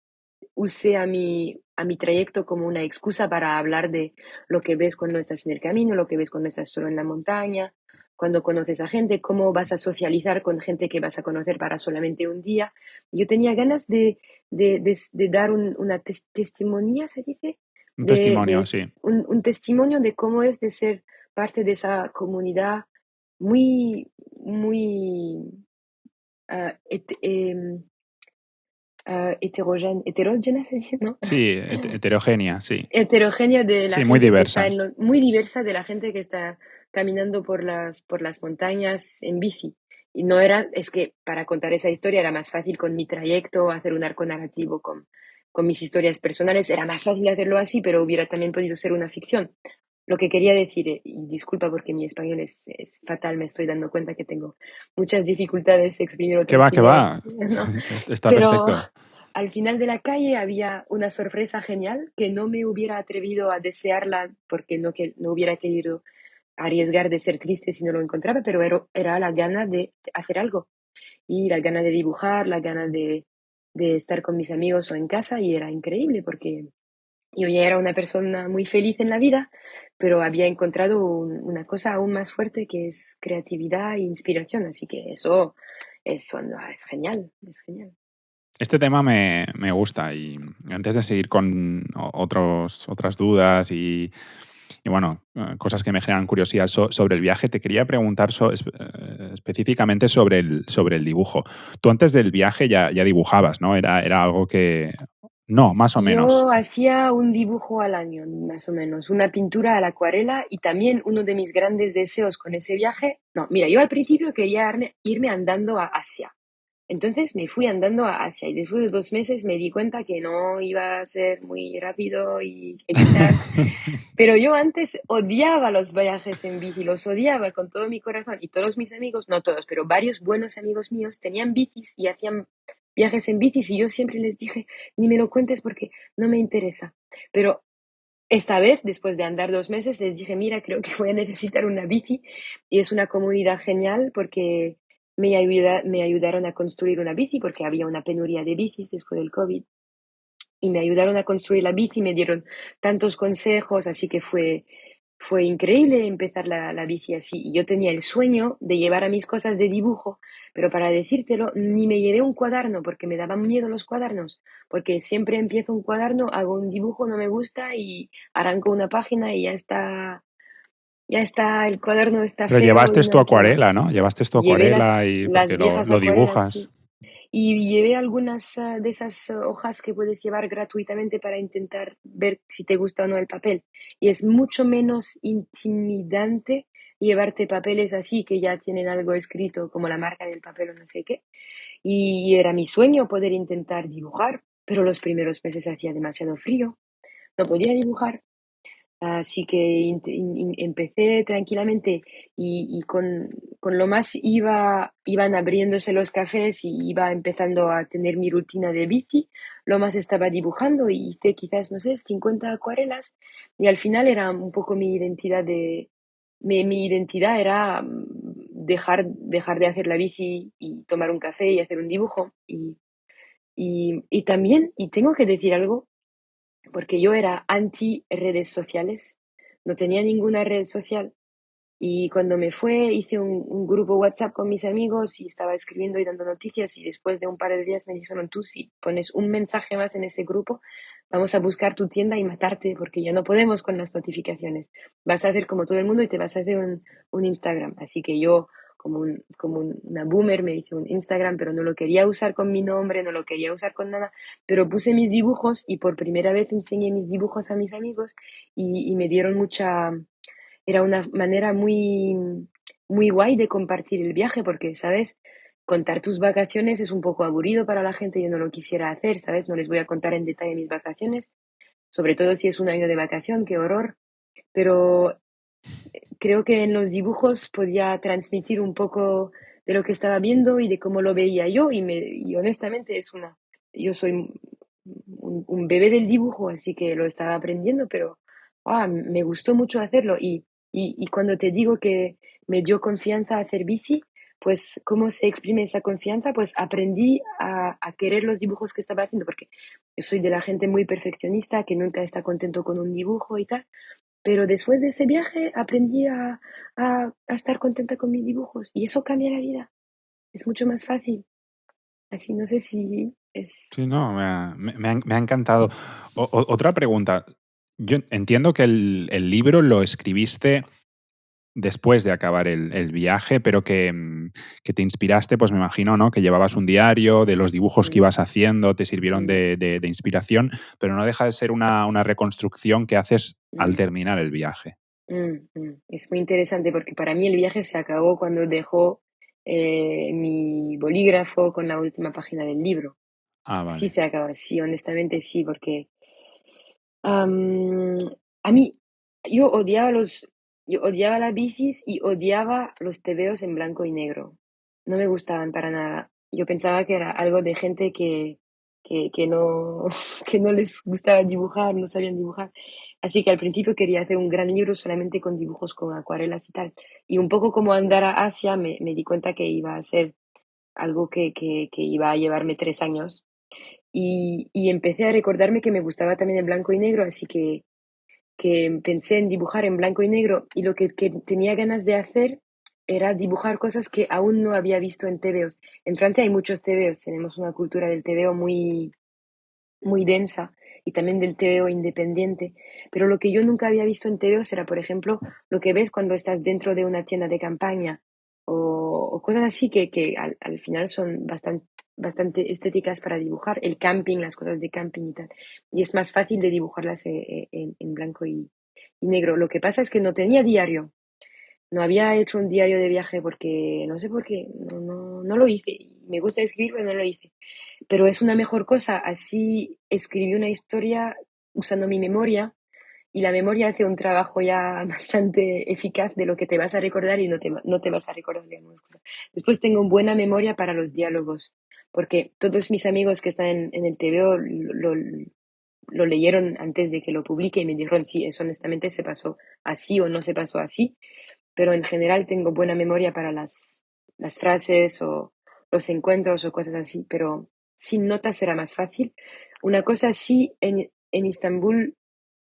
usé a mi trayecto como una excusa para hablar de lo que ves cuando estás en el camino, lo que ves cuando estás solo en la montaña, cuando conoces a gente, cómo vas a socializar con gente que vas a conocer para solamente un día. Yo tenía ganas de dar una testimonía, ¿se dice? Un testimonio, De sí. un testimonio de cómo es de ser parte de esa comunidad muy, muy ah, heterógena, ¿se dice? ¿No? Sí, heterogénea, sí. Heterogénea de la Sí, muy gente que está diversa. muy diversa de la gente que está caminando por las montañas en bici. Y no era, es que para contar esa historia era más fácil con mi trayecto, hacer un arco narrativo con mis historias personales, era más fácil hacerlo así, pero hubiera también podido ser una ficción. Lo que quería decir, y disculpa porque mi español es fatal, me estoy dando cuenta que tengo muchas dificultades de exprimir ¿Qué otras va, qué va? ideas, ¿no? Está Pero perfecto. al final de la calle había una sorpresa genial que no me hubiera atrevido a desearla porque no hubiera querido arriesgar de ser triste si no lo encontraba, pero era la gana de hacer algo y la gana de dibujar, la gana de estar con mis amigos o en casa y era increíble porque yo ya era una persona muy feliz en la vida, pero había encontrado una cosa aún más fuerte que es creatividad e inspiración, así que eso no, es genial, es genial. Este tema me gusta y antes de seguir con otras dudas y bueno, cosas que me generan curiosidad sobre el viaje, te quería preguntar específicamente sobre el dibujo. Tú antes del viaje ya dibujabas, ¿no? Era algo que... No, más o menos. Yo hacía un dibujo al año, más o menos, una pintura a la acuarela y también uno de mis grandes deseos con ese viaje, no, mira, yo al principio quería irme andando a Asia. Entonces me fui andando a Asia y después de 2 meses me di cuenta que no iba a ser muy rápido y que quizás... Pero yo antes odiaba los viajes en bici, los odiaba con todo mi corazón y todos mis amigos, no todos, pero varios buenos amigos míos tenían bicis y hacían viajes en bicis y yo siempre les dije, ni me lo cuentes porque no me interesa. Pero esta vez, después de andar 2 meses, les dije, mira, creo que voy a necesitar una bici y es una comunidad genial porque me ayudaron a construir una bici porque había una penuria de bicis después del COVID y me ayudaron a construir la bici, me dieron tantos consejos, así que fue increíble empezar la bici así. Y yo tenía el sueño de llevar a mis cosas de dibujo, pero para decírtelo, ni me llevé un cuaderno porque me daban miedo los cuadernos, porque siempre empiezo un cuaderno, hago un dibujo, no me gusta y arranco una página y ya está, el cuaderno está Pero feo llevaste y no tu lo quiero acuarela, más. ¿no? Llevaste tu Llevé acuarela y las porque viejas lo acuarelas, dibujas. sí. Y llevé algunas de esas hojas que puedes llevar gratuitamente para intentar ver si te gusta o no el papel. Y es mucho menos intimidante llevarte papeles así que ya tienen algo escrito, como la marca del papel o no sé qué. Y era mi sueño poder intentar dibujar, pero los primeros meses hacía demasiado frío, no podía dibujar. Así que empecé tranquilamente y con lo más iban abriéndose los cafés y iba empezando a tener mi rutina de bici, lo más estaba dibujando y hice quizás, no sé, 50 acuarelas y al final era un poco mi identidad mi identidad era dejar de hacer la bici y tomar un café y hacer un dibujo y también, y tengo que decir algo, porque yo era anti redes sociales, no tenía ninguna red social y cuando me fue hice un grupo WhatsApp con mis amigos y estaba escribiendo y dando noticias y después de un par de días me dijeron, tú si pones un mensaje más en ese grupo, vamos a buscar tu tienda y matarte porque ya no podemos con las notificaciones. Vas a hacer como todo el mundo y te vas a hacer un Instagram. Así que yo, una boomer, me hice un Instagram, pero no lo quería usar con mi nombre, no lo quería usar con nada, pero puse mis dibujos y por primera vez enseñé mis dibujos a mis amigos y me dieron mucha... Era una manera muy guay de compartir el viaje porque, ¿sabes? Contar tus vacaciones es un poco aburrido para la gente, yo no lo quisiera hacer, ¿sabes? No les voy a contar en detalle mis vacaciones, sobre todo si es un año de vacación, qué horror. Pero creo que en los dibujos podía transmitir un poco de lo que estaba viendo y de cómo lo veía yo y honestamente yo soy un bebé del dibujo, así que lo estaba aprendiendo, pero me gustó mucho hacerlo y cuando te digo que me dio confianza hacer bici, pues cómo se exprime esa confianza, pues aprendí a querer los dibujos que estaba haciendo, porque yo soy de la gente muy perfeccionista, que nunca está contento con un dibujo y tal, pero después de ese viaje aprendí a estar contenta con mis dibujos y eso cambia la vida. Es mucho más fácil. Así no sé si es... Sí, no, me ha encantado. Otra pregunta. Yo entiendo que el libro lo escribiste después de acabar el viaje, pero que te inspiraste, pues me imagino, ¿no? Que llevabas un diario de los dibujos que Mm, ibas haciendo, te sirvieron mm, de inspiración, pero no deja de ser una reconstrucción que haces al mm, terminar el viaje. Es muy interesante porque para mí el viaje se acabó cuando dejó mi bolígrafo con la última página del libro. Ah, Así vale. se acaba, sí, honestamente sí, porque Am, a mí, yo odiaba los yo odiaba las bicis y odiaba los tebeos en blanco y negro. No me gustaban para nada. Yo pensaba que era algo de gente que no, que no les gustaba dibujar, no sabían dibujar. Así que al principio quería hacer un gran libro solamente con dibujos con acuarelas y tal. Y un poco como andar a Asia, me di cuenta que iba a ser algo que iba a llevarme 3 años. Y empecé a recordarme que me gustaba también el blanco y negro, así que pensé en dibujar en blanco y negro y lo que tenía ganas de hacer era dibujar cosas que aún no había visto en tebeos. En Francia hay muchos tebeos, tenemos una cultura del tebeo muy densa y también del tebeo independiente, pero lo que yo nunca había visto en tebeos era, por ejemplo, lo que ves cuando estás dentro de una tienda de campaña o cosas así que al final son bastante estéticas para dibujar, el camping, las cosas de camping y tal, y es más fácil de dibujarlas en blanco y negro. Lo que pasa es que no tenía diario, no había hecho un diario de viaje porque no sé por qué, no lo hice. Me gusta escribir, pero no lo hice. Pero es una mejor cosa, así escribí una historia usando mi memoria y la memoria hace un trabajo ya bastante eficaz de lo que te vas a recordar y no te vas a recordar de algunas cosas. Después tengo buena memoria para los diálogos, porque todos mis amigos que están en el TVO lo leyeron antes de que lo publique y me dijeron, sí, eso honestamente se pasó así o no se pasó así, pero en general tengo buena memoria para las frases o los encuentros o cosas así, pero sin notas será más fácil. Una cosa sí, en Istambul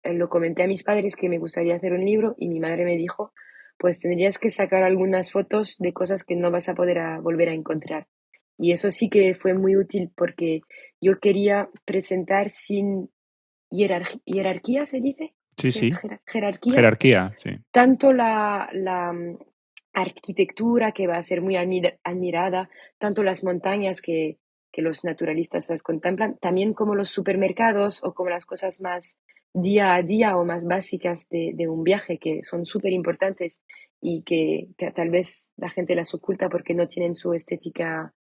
lo comenté a mis padres que me gustaría hacer un libro y mi madre me dijo, pues tendrías que sacar algunas fotos de cosas que no vas a poder volver a encontrar. Y eso sí que fue muy útil porque yo quería presentar sin jerarquía, ¿se dice? Sí, sí. Jerarquía, Jerarquía, sí. tanto la arquitectura que va a ser muy admirada, tanto las montañas que los naturalistas las contemplan, también como los supermercados o como las cosas más día a día o más básicas de un viaje que son súper importantes y que tal vez la gente las oculta porque no tienen su estética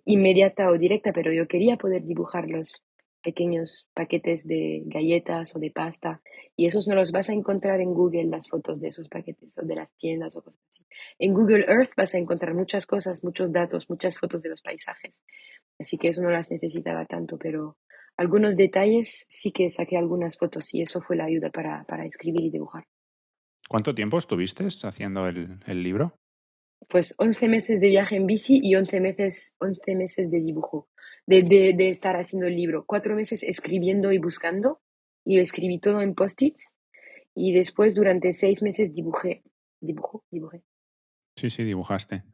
inmediata o directa, pero yo quería poder dibujar los pequeños paquetes de galletas o de pasta y esos no los vas a encontrar en Google, las fotos de esos paquetes o de las tiendas o cosas así. En Google Earth vas a encontrar muchas cosas, muchos datos, muchas fotos de los paisajes, así que eso no las necesitaba tanto, pero algunos detalles sí que saqué algunas fotos y eso fue la ayuda para escribir y dibujar. ¿Cuánto tiempo estuviste haciendo el libro? Pues 11 meses de viaje en bici y 11 meses de dibujo, de estar haciendo el libro. 4 meses escribiendo y buscando, y escribí todo en post-its, y después durante 6 meses dibujé. Sí, sí, dibujaste.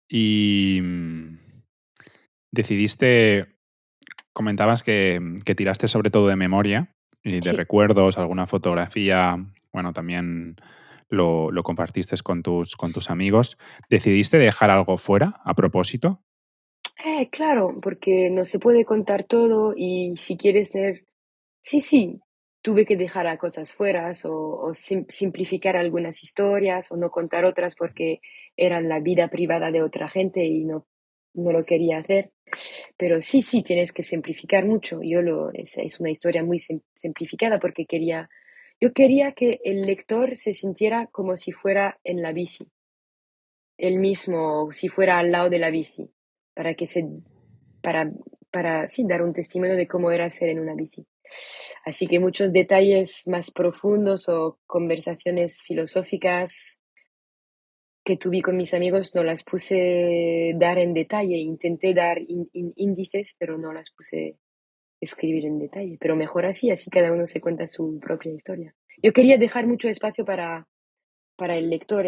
Y decidiste, comentabas que tiraste sobre todo de memoria y de Sí, recuerdos, alguna fotografía, bueno, también lo compartiste con tus amigos. ¿Decidiste dejar algo fuera a propósito? claro, porque no se puede contar todo y si quieres tener... Sí, sí, tuve que dejar a cosas fuera o simplificar algunas historias o no contar otras porque eran la vida privada de otra gente y no lo quería hacer. Pero sí, sí, tienes que simplificar mucho. Es una historia muy simplificada porque yo quería que el lector se sintiera como si fuera en la bici, él mismo, si fuera al lado de la bici, para que se, para, para, sí, dar un testimonio de cómo era ser en una bici. Así que muchos detalles más profundos o conversaciones filosóficas que tuve con mis amigos no las puse dar en detalle. Intenté dar índices, pero no las puse escribir en detalle. Pero mejor así, así cada uno se cuenta su propia historia. Yo quería dejar mucho espacio para el lector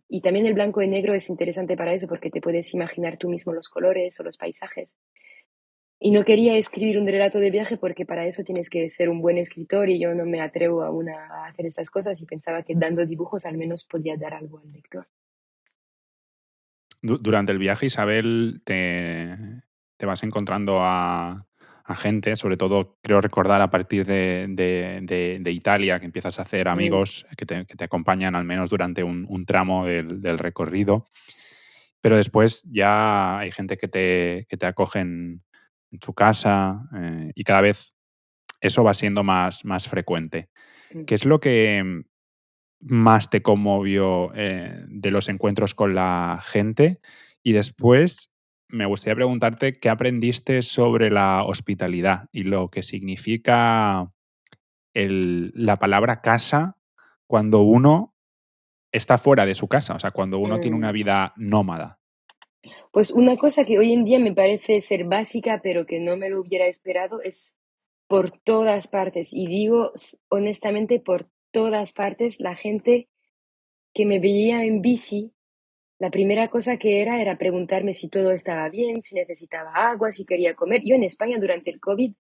y también el blanco y negro es interesante para eso porque te puedes imaginar tú mismo los colores o los paisajes. Y no quería escribir un relato de viaje porque para eso tienes que ser un buen escritor y yo no me atrevo aún a hacer estas cosas y pensaba que dando dibujos al menos podía dar algo al lector. Durante el viaje, Isabel, te vas encontrando a gente, sobre todo creo recordar a partir de Italia, que empiezas a hacer Mm, amigos que te acompañan al menos durante un tramo del recorrido. Pero después ya hay gente que te acoge en su casa, y cada vez eso va siendo más frecuente. mm. ¿Qué es lo que más te conmovió de los encuentros con la gente? Y después me gustaría preguntarte qué aprendiste sobre la hospitalidad y lo que significa la palabra casa cuando uno está fuera de su casa, o sea, cuando uno tiene una Mm. vida nómada. Pues una cosa que hoy en día me parece ser básica, pero que no me lo hubiera esperado, es por todas partes, y digo honestamente, por todas partes, la gente que me veía en bici, la primera cosa que era preguntarme si todo estaba bien, si necesitaba agua, si quería comer. Yo en España durante el COVID,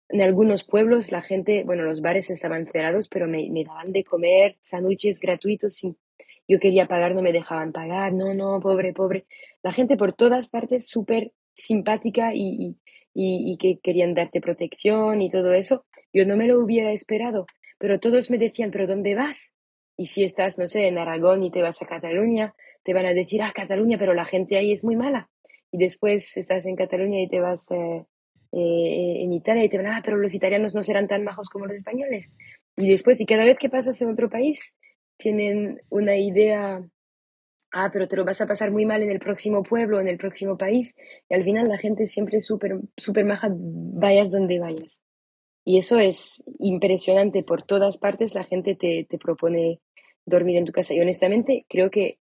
en algunos pueblos la gente, bueno, los bares estaban cerrados, pero me daban de comer sándwiches gratuitos. Yo quería pagar, no me dejaban pagar. No, no, pobre, pobre. La gente por todas partes súper simpática y que querían darte protección y todo eso. Yo no me lo hubiera esperado, pero todos me decían, ¿pero dónde vas? Y si estás, no sé, en Aragón y te vas a Cataluña, te van a decir, ah, Cataluña, pero la gente ahí es muy mala. Y después estás en Cataluña y te vas en Italia y te van, ah, pero los italianos no serán tan majos como los españoles. Y después, y cada vez que pasas en otro país, tienen una idea, ah, pero te lo vas a pasar muy mal en el próximo pueblo, en el próximo país. Y al final la gente siempre es súper, súper maja, vayas donde vayas. Y eso es impresionante. Por todas partes la gente te propone dormir en tu casa. Y honestamente, creo que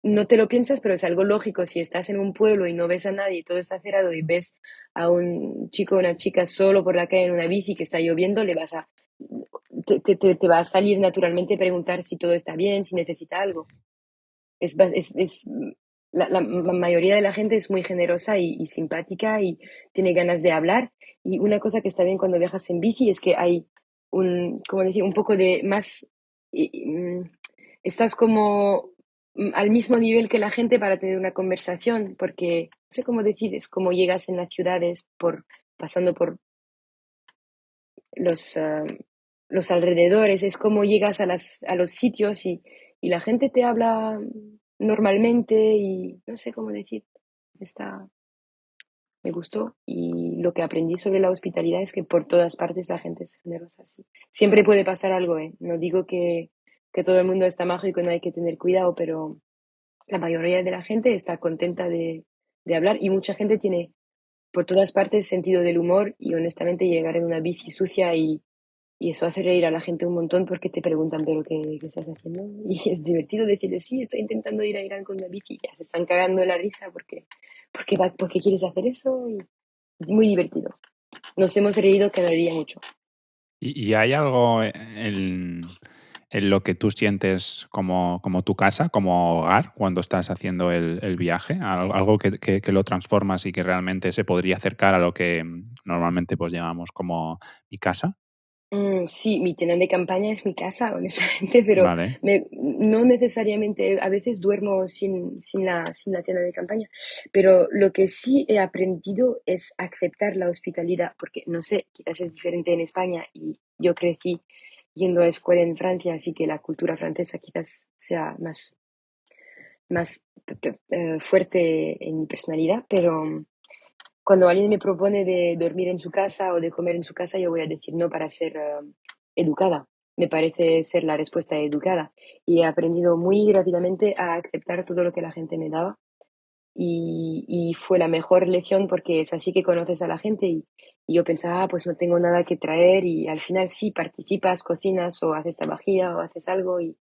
no te lo piensas, pero es algo lógico. Si estás en un pueblo y no ves a nadie y todo está cerrado y ves a un chico o una chica solo por la calle en una bici que está lloviendo, te va a salir naturalmente preguntar si todo está bien, si necesita algo. La mayoría de la gente es muy generosa y simpática y tiene ganas de hablar. Y una cosa que está bien cuando viajas en bici es que hay ¿cómo decir? Un poco de más, y- y, mm, estás como al mismo nivel que la gente para tener una conversación, porque no sé cómo decir, es como llegas en las ciudades pasando por los, los alrededores, es como llegas a los sitios y la gente te habla normalmente y no sé cómo decir, está, me gustó y lo que aprendí sobre la hospitalidad es que por todas partes la gente es generosa, sí. Siempre puede pasar algo, ¿eh? No digo que todo el mundo está mágico y no hay que tener cuidado, pero la mayoría de la gente está contenta de hablar y mucha gente tiene por todas partes sentido del humor y honestamente llegar en una bici sucia y eso hace reír a la gente un montón porque te preguntan, ¿pero qué estás haciendo? Y es divertido decirles, sí, estoy intentando ir a Irán con la bici. Ya se están cagando de la risa porque quieres hacer eso. Y muy divertido. Nos hemos reído cada día mucho. ¿Y hay algo en lo que tú sientes como tu casa, como hogar, cuando estás haciendo el viaje? ¿Algo que lo transformas y que realmente se podría acercar a lo que normalmente pues llamamos como mi casa? Sí, mi tienda de campaña es mi casa, honestamente, pero Vale. no necesariamente, a veces duermo sin la tienda de campaña, pero lo que sí he aprendido es aceptar la hospitalidad, porque no sé, quizás es diferente en España y yo crecí yendo a escuela en Francia, así que la cultura francesa quizás sea más fuerte en mi personalidad, pero cuando alguien me propone de dormir en su casa o de comer en su casa, yo voy a decir no para ser educada. Me parece ser la respuesta educada. Y he aprendido muy rápidamente a aceptar todo lo que la gente me daba. Y fue la mejor lección porque es así que conoces a la gente. Y yo pensaba, ah, pues no tengo nada que traer. Y al final sí, participas, cocinas o haces tabajía o haces algo. Y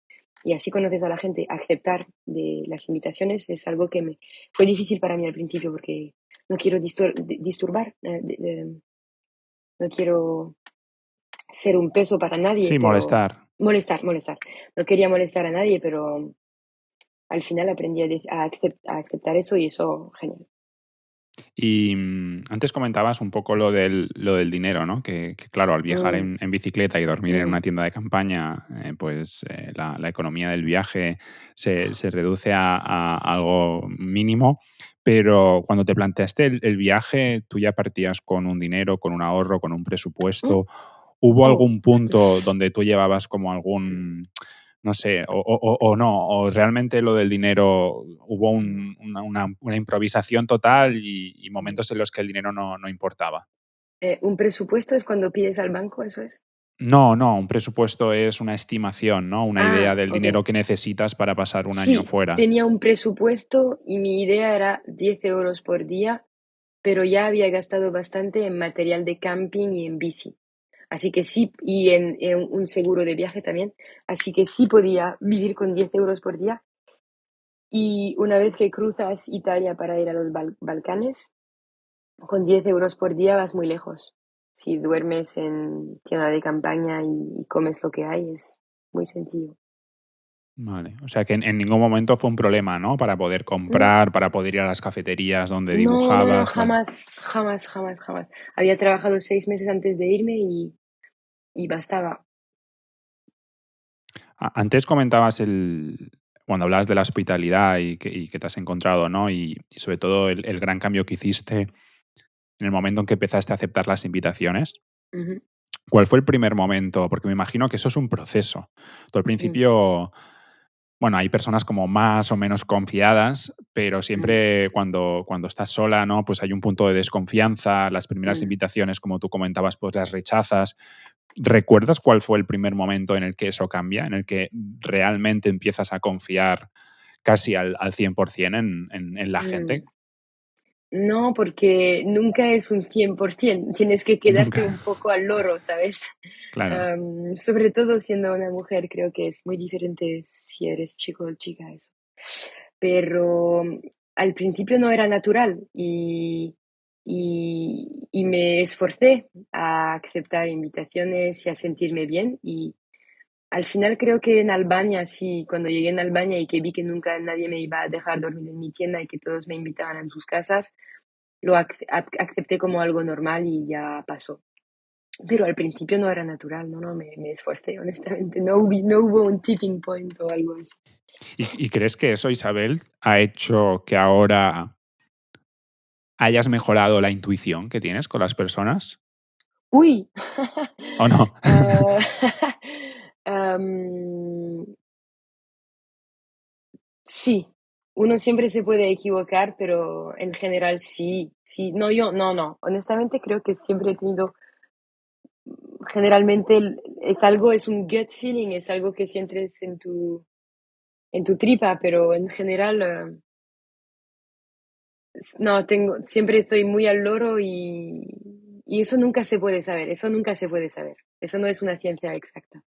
así conoces a la gente. Aceptar de las invitaciones es algo que fue difícil para mí al principio porque no quiero disturbar, no quiero ser un peso para nadie, Sí, pero molestar. molestar. No quería molestar a nadie, pero al final aprendí a aceptar eso y eso, genial. Y antes comentabas un poco lo del dinero, ¿no? Que claro, al viajar Mm, en bicicleta y dormir en mm, una tienda de campaña, pues la economía del viaje se reduce a algo mínimo, pero cuando te planteaste el viaje, tú ya partías con un dinero, con un ahorro, con un mm, presupuesto. ¿Hubo oh, algún punto donde tú llevabas como algún, no sé, o no, o realmente lo del dinero hubo una improvisación total y momentos en los que el dinero no importaba? ¿un presupuesto es cuando pides al banco, eso es? No, no, un presupuesto es una estimación, ¿no? Una idea Ah, del dinero okey. que necesitas para pasar un año Sí, fuera. tenía un presupuesto y mi idea era 10 € por día, pero ya había gastado bastante en material de camping y en bici. Así que sí, y en un seguro de viaje también, así que sí podía vivir con 10 € por día. Y una vez que cruzas Italia para ir a los Balcanes, con 10 € por día vas muy lejos. Si duermes en tienda de campaña y comes lo que hay, es muy sencillo. Vale, o sea que en ningún momento fue un problema, ¿no? Para poder No, comprar, para poder ir a las cafeterías donde no, dibujabas, vale. jamás, jamás, jamás, jamás. Había trabajado 6 meses antes de irme y bastaba. Antes comentabas cuando hablabas de la hospitalidad y que te has encontrado, ¿no? Y sobre todo el gran cambio que hiciste en el momento en que empezaste a aceptar las invitaciones. Ujú, ¿Cuál fue el primer momento? Porque me imagino que eso es un proceso. Tú al mm, principio, bueno, hay personas como más o menos confiadas, pero mm, siempre cuando estás sola, ¿no? Pues hay un punto de desconfianza, las primeras mm. invitaciones, como tú comentabas, pues las rechazas. ¿Recuerdas cuál fue el primer momento en el que eso cambia, en el que realmente empiezas a confiar casi al 100% en la Mm. gente? No, porque nunca es un 100%. Tienes que quedarte Nunca. un poco al loro, ¿sabes? Claro. Sobre todo siendo una mujer, creo que es muy diferente si eres chico o chica, eso. Pero al principio no era natural y me esforcé a aceptar invitaciones y a sentirme bien y al final creo que en Albania, sí, cuando llegué en Albania y que vi que nunca nadie me iba a dejar dormir en mi tienda y que todos me invitaban a sus casas, lo acepté como algo normal y ya pasó. Pero al principio no era natural, no, me esforcé, honestamente. No hubo un tipping point o algo así. ¿Y crees que eso, Isabel, ha hecho que ahora hayas mejorado la intuición que tienes con las personas? ¡Uy! ¿O no? Ah, am, sí, uno siempre se puede equivocar, pero en general sí, sí. No, no. Honestamente creo que siempre he tenido, generalmente es un gut feeling, es algo que sientes en tu tripa, pero en general, no, siempre estoy muy al loro y eso nunca se puede saber, eso nunca se puede saber. Eso no es una ciencia exacta.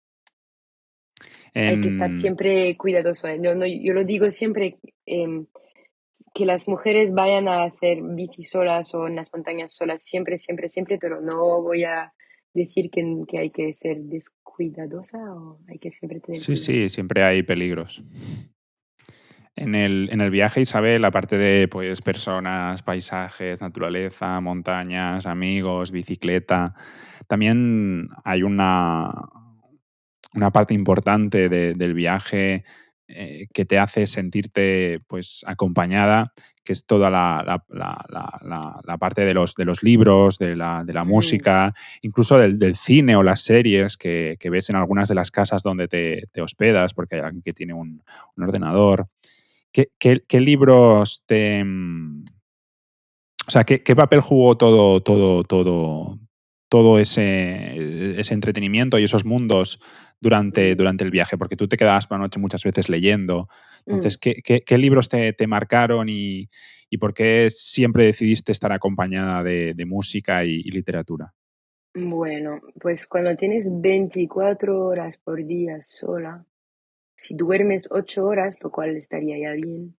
Hay que estar En siempre cuidadoso, ¿eh? No, yo lo digo siempre, em, que las mujeres vayan a hacer bici solas o en las montañas solas, siempre, siempre, siempre, pero no voy a decir que hay que ser descuidadosa o hay que siempre tener sí, cuidado. sí, siempre hay peligros. En el viaje, Isabel, aparte de, pues, personas, paisajes, naturaleza, montañas, amigos, bicicleta, también hay una parte importante del viaje, que te hace sentirte, pues, acompañada, que es toda la parte de los libros, de la Mm, música, incluso del cine o las series que ves en algunas de las casas donde te hospedas, porque hay alguien que tiene un ordenador. ¿Qué libros o sea, qué papel jugó todo ese entretenimiento y esos mundos durante, mm, durante el viaje? Porque tú te quedabas por la noche muchas veces leyendo. mm. Entonces, ¿qué libros te marcaron y por qué siempre decidiste estar acompañada de música y literatura? Bueno, pues cuando tienes 24 horas por día sola, si duermes 8 horas, lo cual estaría ya bien,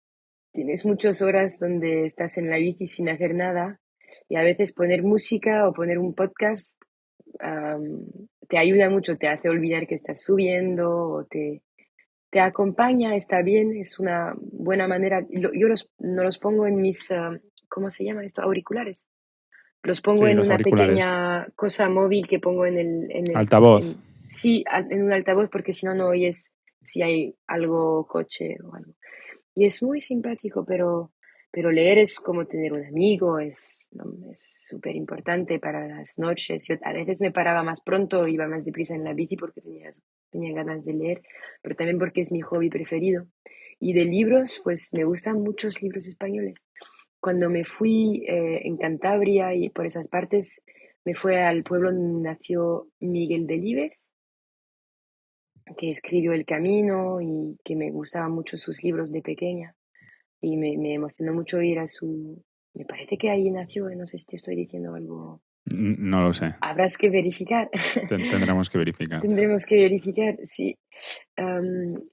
tienes muchas horas donde estás en la bici sin hacer nada y a veces poner música o poner un podcast, am, te ayuda mucho, te hace olvidar que estás subiendo o te acompaña, está bien, es una buena manera. Yo no los pongo en mis, ¿cómo se llama esto? Auriculares. Los pongo Sí, en los una auriculares. pequeña cosa móvil que pongo Altavoz. sí, en un altavoz, porque si no, no oyes si hay algo, coche o algo. Y es muy simpático, pero leer es como tener un amigo, no, es súper importante para las noches. Yo a veces me paraba más pronto, iba más deprisa en la bici porque tenía ganas de leer, pero también porque es mi hobby preferido. Y de libros, pues me gustan muchos libros españoles. Cuando me fui en Cantabria y por esas partes, me fue al pueblo donde nació Miguel Delibes, que escribió El Camino y que me gustaban mucho sus libros de pequeña. Y me emocionó mucho ir a su... Me parece que ahí nació, no sé si te estoy diciendo algo. No lo sé. Habrás que verificar. Tendremos que verificar. Tendremos que verificar, sí.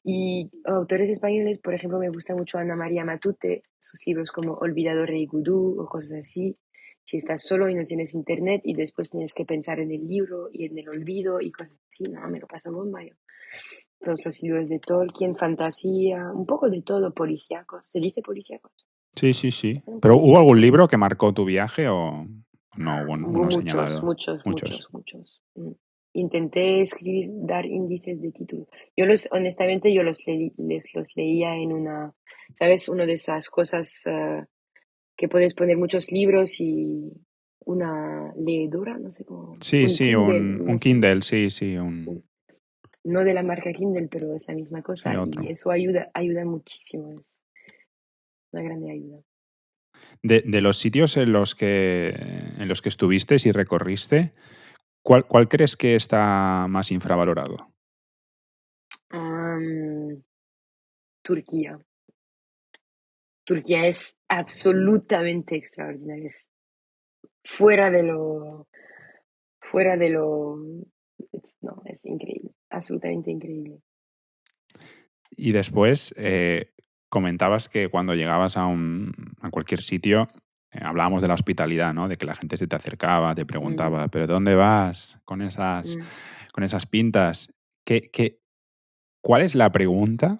Y autores españoles, por ejemplo, me gusta mucho Ana María Matute, sus libros como Olvidado Rey Gudú o cosas así. Si estás solo y no tienes internet y después tienes que pensar en el libro y en el olvido y cosas así, no, me lo paso bomba yo. Todos los libros de Tolkien, fantasía, un poco de todo, policíacos. ¿Se dice policíacos? Sí, sí, sí. Un ¿Pero hubo policíaco. algún libro que marcó tu viaje o no hubo Hubo uno señalado? Muchos. muchos. Intenté escribir, dar índices de título. Honestamente, yo los leía en una, ¿sabes? Una de esas cosas que puedes poner muchos libros y una leedora, no sé cómo, Sí, un sí, Kindle, un Kindle, sí, sí, no de la marca Kindle, pero es la misma sí, cosa y otro. eso ayuda muchísimo, es una grande ayuda. De los sitios en los que estuviste y recorriste, ¿cuál crees que está más infravalorado? Am, Turquía. Turquía es absolutamente extraordinario, es fuera de lo, fuera de lo, no, es increíble, absolutamente increíble. Y después comentabas que cuando llegabas a cualquier sitio, hablábamos de la hospitalidad, ¿no? De que la gente se te acercaba, te Mm, preguntaba, ¿pero dónde vas mm. con esas pintas? ¿Cuál es la pregunta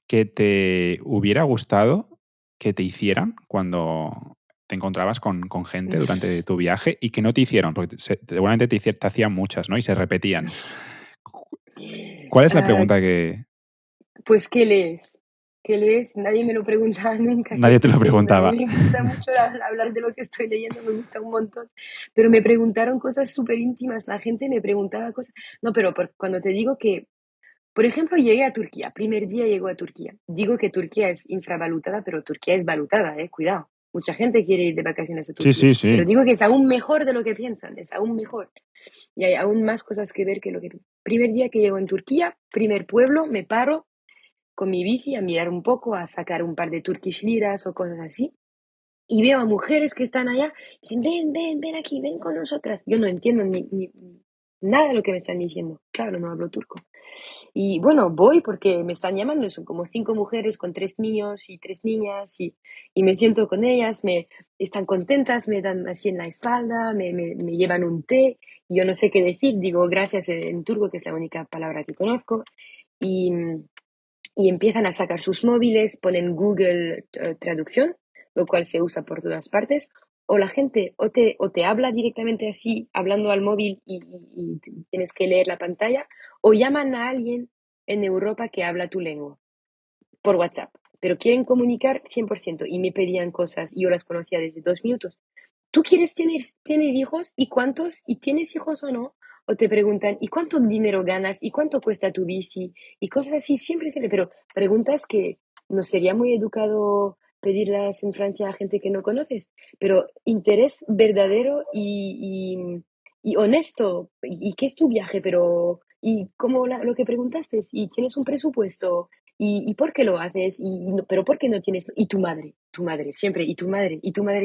que te hubiera gustado que te hicieran cuando te encontrabas con gente durante tu viaje y que no te hicieron? Porque seguramente te hacían muchas, ¿no? Y se repetían. ¿Cuál es la Ah, pregunta que pues, ¿qué lees? ¿Qué lees? Nadie me lo preguntaba nunca, ¿qué nadie te estás lo leyendo? A mí preguntaba? me gusta mucho hablar de lo que estoy leyendo, me gusta un montón, pero me preguntaron cosas súper íntimas, la gente me preguntaba cosas. No, pero cuando te digo que, por ejemplo, llegué a Turquía, primer día llego a Turquía. Digo que Turquía es infravalutada, pero Turquía es valutada, cuidado. Mucha gente quiere ir de vacaciones a Sí, Turquía, sí, pero sí. digo que es aún mejor de lo que piensan, es aún mejor. Y hay aún más cosas que ver que lo que... Primer día que llego en Turquía, primer pueblo, me paro con mi bici a mirar un poco, a sacar un par de Turkish liras o cosas así. Y veo a mujeres que están allá, y dicen, ven aquí, ven con nosotras. Yo no entiendo ni nada de lo que me están diciendo. Claro, no hablo turco. Y bueno, voy porque me están llamando, son como 5 mujeres con 3 niños y 3 niñas y me siento con ellas, están contentas, me dan así en la espalda, me llevan un té, y yo no sé qué decir, digo gracias en turco, que es la única palabra que conozco, y, y empiezan a sacar sus móviles, ponen Google Traducción, lo cual se usa por todas partes, o la gente o te habla directamente así, hablando al móvil y tienes que leer la pantalla, o llaman a alguien en Europa que habla tu lengua por WhatsApp, pero quieren comunicar 100% y me pedían cosas y yo las conocía desde 2 minutos. ¿Tú quieres tener hijos? ¿Y cuántos? ¿Y tienes hijos o no? O te preguntan, ¿y cuánto dinero ganas? ¿Y cuánto cuesta tu bici? Y cosas así, siempre, pero preguntas que no sería muy educado pedirlas en Francia a gente que no conoces, pero interés verdadero y honesto. ¿Y qué es tu viaje? Pero, ¿y cómo lo que preguntaste? ¿Y tienes un presupuesto? ¿Y por qué lo haces? ¿Pero por qué no tienes? Y tu madre, siempre, ¿y tu madre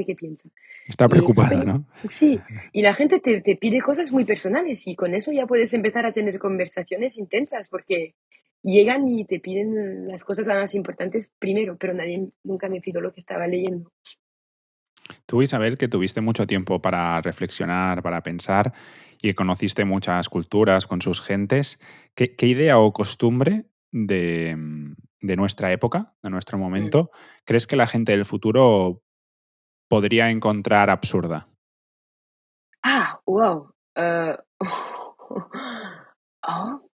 qué piensa? Está Y es preocupada, súper, ¿no? sí, y la gente te pide cosas muy personales y con eso ya puedes empezar a tener conversaciones intensas porque llegan y te piden las cosas las más importantes primero, pero nadie nunca me pidió lo que estaba leyendo. Tú, Isabel, que tuviste mucho tiempo para reflexionar, para pensar y que conociste muchas culturas con sus gentes, ¿qué idea o costumbre de nuestra época, de nuestro Mm. momento, crees que la gente del futuro podría encontrar absurda? Ah, wow.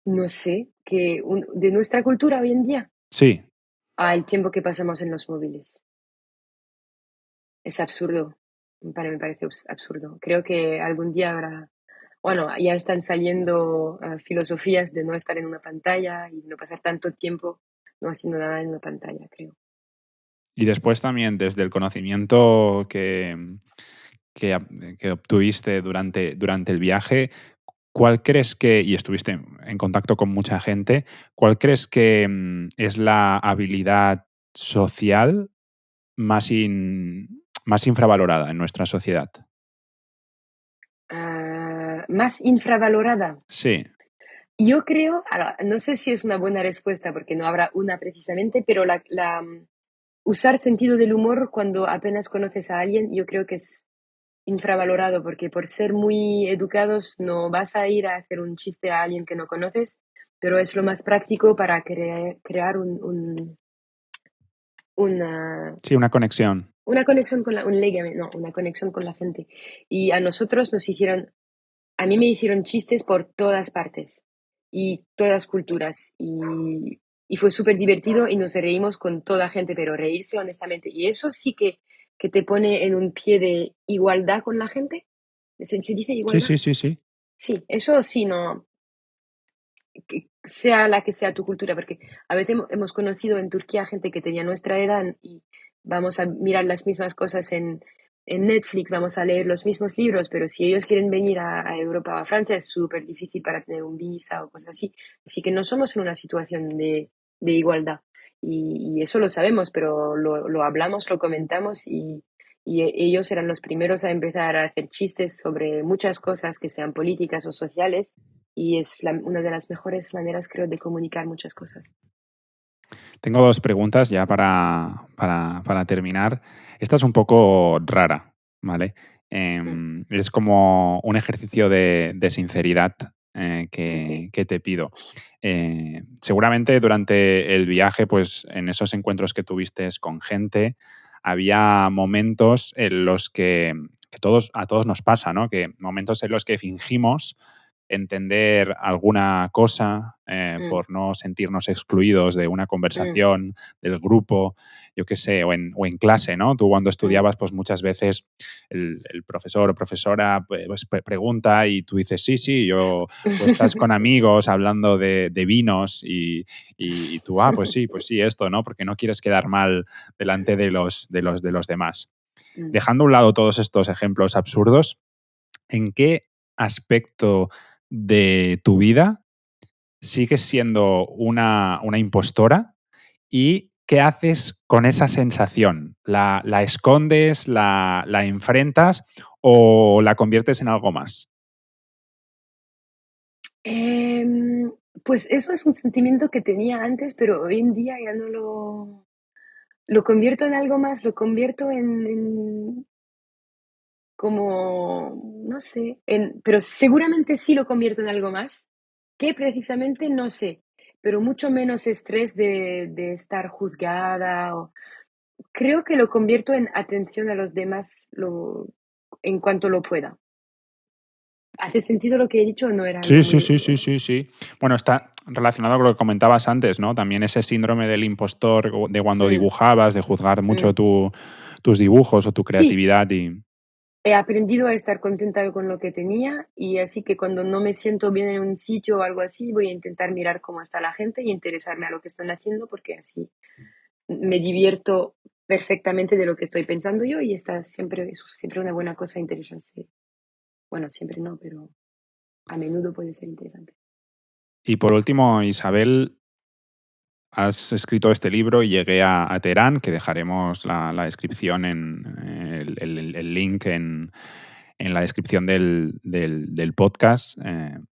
No sé, de nuestra cultura hoy en día, Sí, el tiempo que pasamos en los móviles. Es absurdo. Me parece absurdo. Creo que algún día habrá, bueno, ya están saliendo filosofías de no estar en una pantalla y no pasar tanto tiempo no haciendo nada en una pantalla, creo. y después también desde el conocimiento que obtuviste durante el viaje, ¿cuál crees que, y estuviste en contacto con mucha gente, cuál crees que es la habilidad social más infravalorada en nuestra sociedad? Más infravalorada. Sí, Yo creo, ahora, no sé si es una buena respuesta porque no habrá una precisamente, pero usar sentido del humor cuando apenas conoces a alguien, yo creo que es infravalorado, porque por ser muy educados no vas a ir a hacer un chiste a alguien que no conoces, pero es lo más práctico para crear una, sí, una conexión. una conexión con un ligamento, no, una conexión con la gente. Y a nosotros a mí me hicieron chistes por todas partes y todas culturas y fue súper divertido y nos reímos con toda gente, pero reírse honestamente. Y eso sí que te pone en un pie de igualdad con la gente. ¿Se dice Sí, igualdad? sí, sí, sí. Sí, eso sí, no, sea la que sea tu cultura, porque a veces hemos conocido en Turquía gente que tenía nuestra edad y vamos a mirar las mismas cosas en Netflix, vamos a leer los mismos libros, pero si ellos quieren venir a Europa o a Francia es súper difícil para tener un visa o cosas así. Así que no somos en una situación de igualdad. Y eso lo sabemos, pero lo hablamos, lo comentamos y ellos eran los primeros a empezar a hacer chistes sobre muchas cosas que sean políticas o sociales y es una de las mejores maneras, creo, de comunicar muchas cosas. Tengo dos preguntas ya para terminar. Esta es un poco rara, ¿vale? Mm, Es como un ejercicio de sinceridad okey. que te pido. Seguramente durante el viaje, pues en esos encuentros que tuviste con gente, había momentos en los que a todos nos pasa, ¿no? Que momentos en los que fingimos entender alguna cosa Mm, por no sentirnos excluidos de una mm, conversación, del grupo, yo qué sé, o en clase, ¿no? Tú cuando mm. estudiabas, pues muchas veces el profesor o profesora pues, pregunta y tú dices, sí, sí, yo, o estás con amigos hablando de vinos y tú, pues sí, esto, ¿no? Porque no quieres quedar mal delante de los demás. Mm. Dejando a un lado todos estos ejemplos absurdos, ¿en qué aspecto de tu vida sigues siendo una impostora y qué haces con esa sensación? ¿La escondes, la enfrentas o la conviertes en algo más? Pues eso es un sentimiento que tenía antes, pero hoy en día ya no lo convierto en algo más, lo convierto en como, no sé, pero seguramente sí lo convierto en algo más, que precisamente no sé, pero mucho menos estrés de estar juzgada o creo que lo convierto en atención a los demás en cuanto lo pueda. ¿Hace sentido lo que he dicho o no era algo Sí, sí, muy... sí, sí, sí, sí. Bueno, está relacionado con lo que comentabas antes, ¿no? También ese síndrome del impostor de cuando Mm, dibujabas, de juzgar mucho mm. tus dibujos o tu Sí, creatividad y he aprendido a estar contenta con lo que tenía y así que cuando no me siento bien en un sitio o algo así, voy a intentar mirar cómo está la gente y interesarme a lo que están haciendo porque así me divierto perfectamente de lo que estoy pensando yo y es siempre una buena cosa interesarse. Bueno, siempre no, pero a menudo puede ser interesante. y por último, Isabel, has escrito este libro y llegué a Teherán, que dejaremos la descripción el link en la descripción del podcast.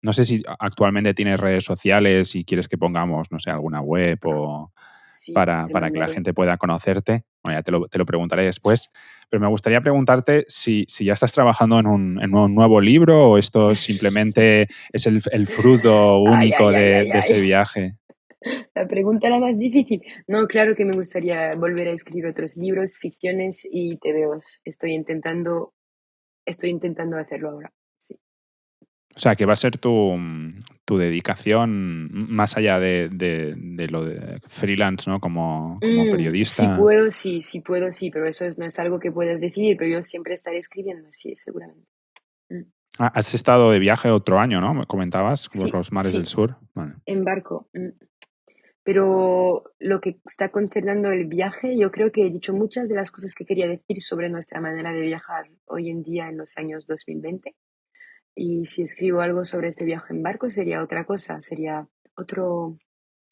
No sé si actualmente tienes redes sociales y quieres que pongamos, no sé, alguna web o Sí, para te que la mandaré. gente pueda conocerte. Bueno, ya te lo preguntaré después, pero me gustaría preguntarte si ya estás trabajando en un nuevo libro o esto simplemente es el fruto Ay, único ay, ay, ay, de ese ay. viaje. La pregunta la más difícil. No, claro que me gustaría volver a escribir otros libros, ficciones y TVOs. Estoy intentando hacerlo ahora. Sí. O sea, que va a ser tu dedicación más allá de lo de freelance, ¿no? Como Si periodista. puedo, sí, si puedo, sí, pero no es algo que puedas decidir, pero yo siempre estaré escribiendo, sí, seguramente. Mm. Has estado de viaje otro año, ¿no? Me comentabas, por Sí, los mares del sí, sur. Vale. en barco. Pero lo que está concernando el viaje, yo creo que he dicho muchas de las cosas que quería decir sobre nuestra manera de viajar hoy en día en los años 2020. Y si escribo algo sobre este viaje en barco, sería otra cosa, sería otro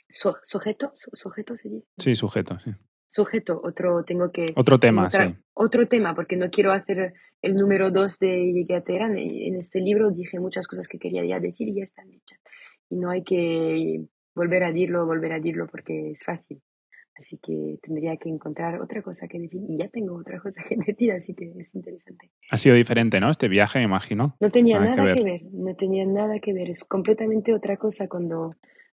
sujeto, ¿se dice? Sí, sujeto, sí. Sujeto, otro, Otro tengo tema, sí. otro tema, porque no quiero hacer el número 2 de Llegué a Teherán. En este libro dije muchas cosas que quería ya decir y ya están dichas. Y no hay que volver a decirlo, porque es fácil. Así que tendría que encontrar otra cosa que decir. Y ya tengo otra cosa que decir, así que es interesante. Ha sido diferente, ¿no? Este viaje, me imagino. No tenía Nada que nada que ver. ver, no tenía nada que ver. Es completamente otra cosa cuando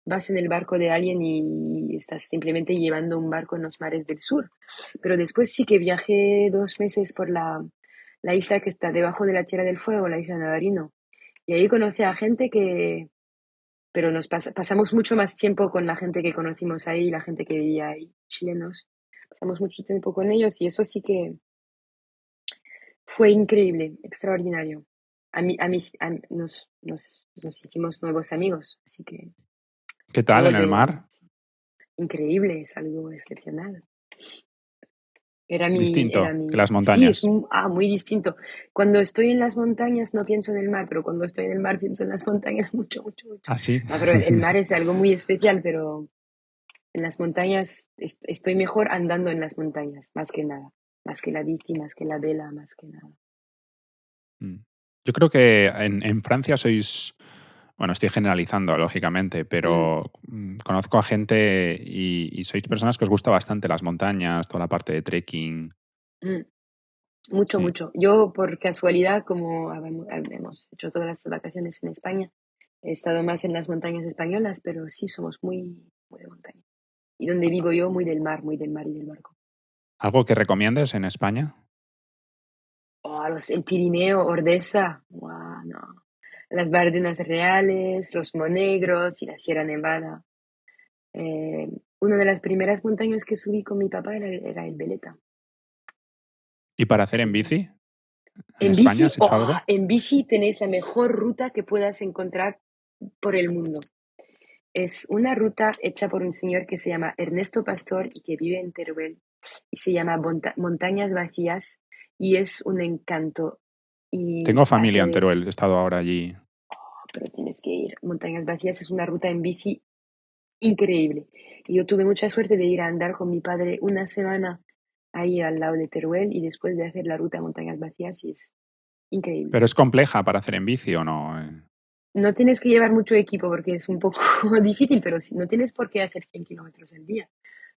vas en el barco de alguien y estás simplemente llevando un barco en los mares del sur. Pero después sí que viajé 2 meses por la isla que está debajo de la Tierra del Fuego, la isla Navarino. Y ahí conocí a gente pero pasamos mucho más tiempo con la gente que conocimos ahí, la gente que vivía ahí, chilenos. Pasamos mucho tiempo con ellos y eso sí que fue increíble, extraordinario. Nos hicimos nuevos amigos, así que ¿Qué no tal en el volveré. mar? Sí. Increíble, es algo excepcional. Era Distinto que mi, las sí, es montañas. muy distinto. Cuando estoy en las montañas no pienso en el mar, pero cuando estoy en el mar pienso en las montañas mucho, mucho, mucho. ¿Ah, sí? No, pero el mar es algo muy especial, pero en las montañas estoy mejor andando en las montañas, más que nada. Más que la bici, más que la vela, más que nada. Mm. Yo creo que en Francia sois, bueno, estoy generalizando, lógicamente, Mm, pero conozco a gente y sois personas que os gusta bastante las montañas, toda la parte de trekking. mm. Mucho, Sí. mucho. Yo, por casualidad, como hemos hecho todas las vacaciones en España, he estado más en las montañas españolas, pero sí somos muy, muy de montaña. Y donde vivo yo, muy del mar y del barco. ¿Algo que recomiendes en España? Oh, el Pirineo, Ordesa, guau, no. Las Bardenas Reales, los Monegros y la Sierra Nevada. Eh, una de las primeras montañas que subí con mi papá era el Veleta. ¿Y para hacer en Y bici? ¿En España has hecho algo? en bici tenéis la mejor ruta que puedas encontrar por el mundo. Es una ruta hecha por un señor que se llama Ernesto Pastor y que vive en Teruel y se llama Montañas Vacías y es un encanto y Tengo familia en Teruel, he estado ahora allí. pero tienes que ir. Montañas Vacías es una ruta en bici increíble. Y yo tuve mucha suerte de ir a andar con mi padre una semana ahí al lado de Teruel y después de hacer la ruta a Montañas Vacías y es increíble. ¿Pero es compleja para hacer en bici o no? No tienes que llevar mucho equipo porque es un poco difícil, pero no tienes por qué hacer 100 kilómetros al día.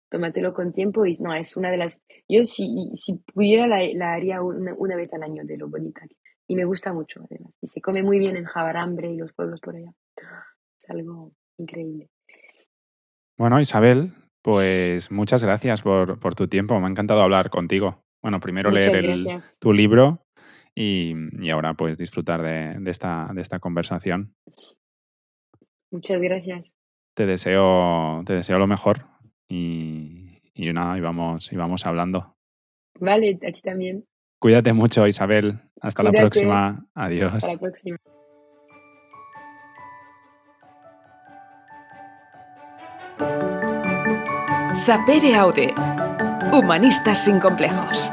Tómatelo con tiempo y no, es una de las. Yo si pudiera la haría una vez al año de lo bonita que es. Y me gusta mucho, además. Y se come muy bien en Jabarambre y los pueblos por allá. Es algo increíble. Bueno, Isabel, pues muchas gracias por tu tiempo. Me ha encantado hablar contigo. Bueno, primero leer Muchas gracias. tu libro y ahora pues disfrutar de esta conversación. Muchas gracias. Te deseo lo mejor y nada, y vamos hablando. Vale, a ti también. Cuídate mucho, Isabel. Hasta la Cuídate. próxima. Hasta la Adiós. próxima. Sapere Aude. Humanistas sin complejos.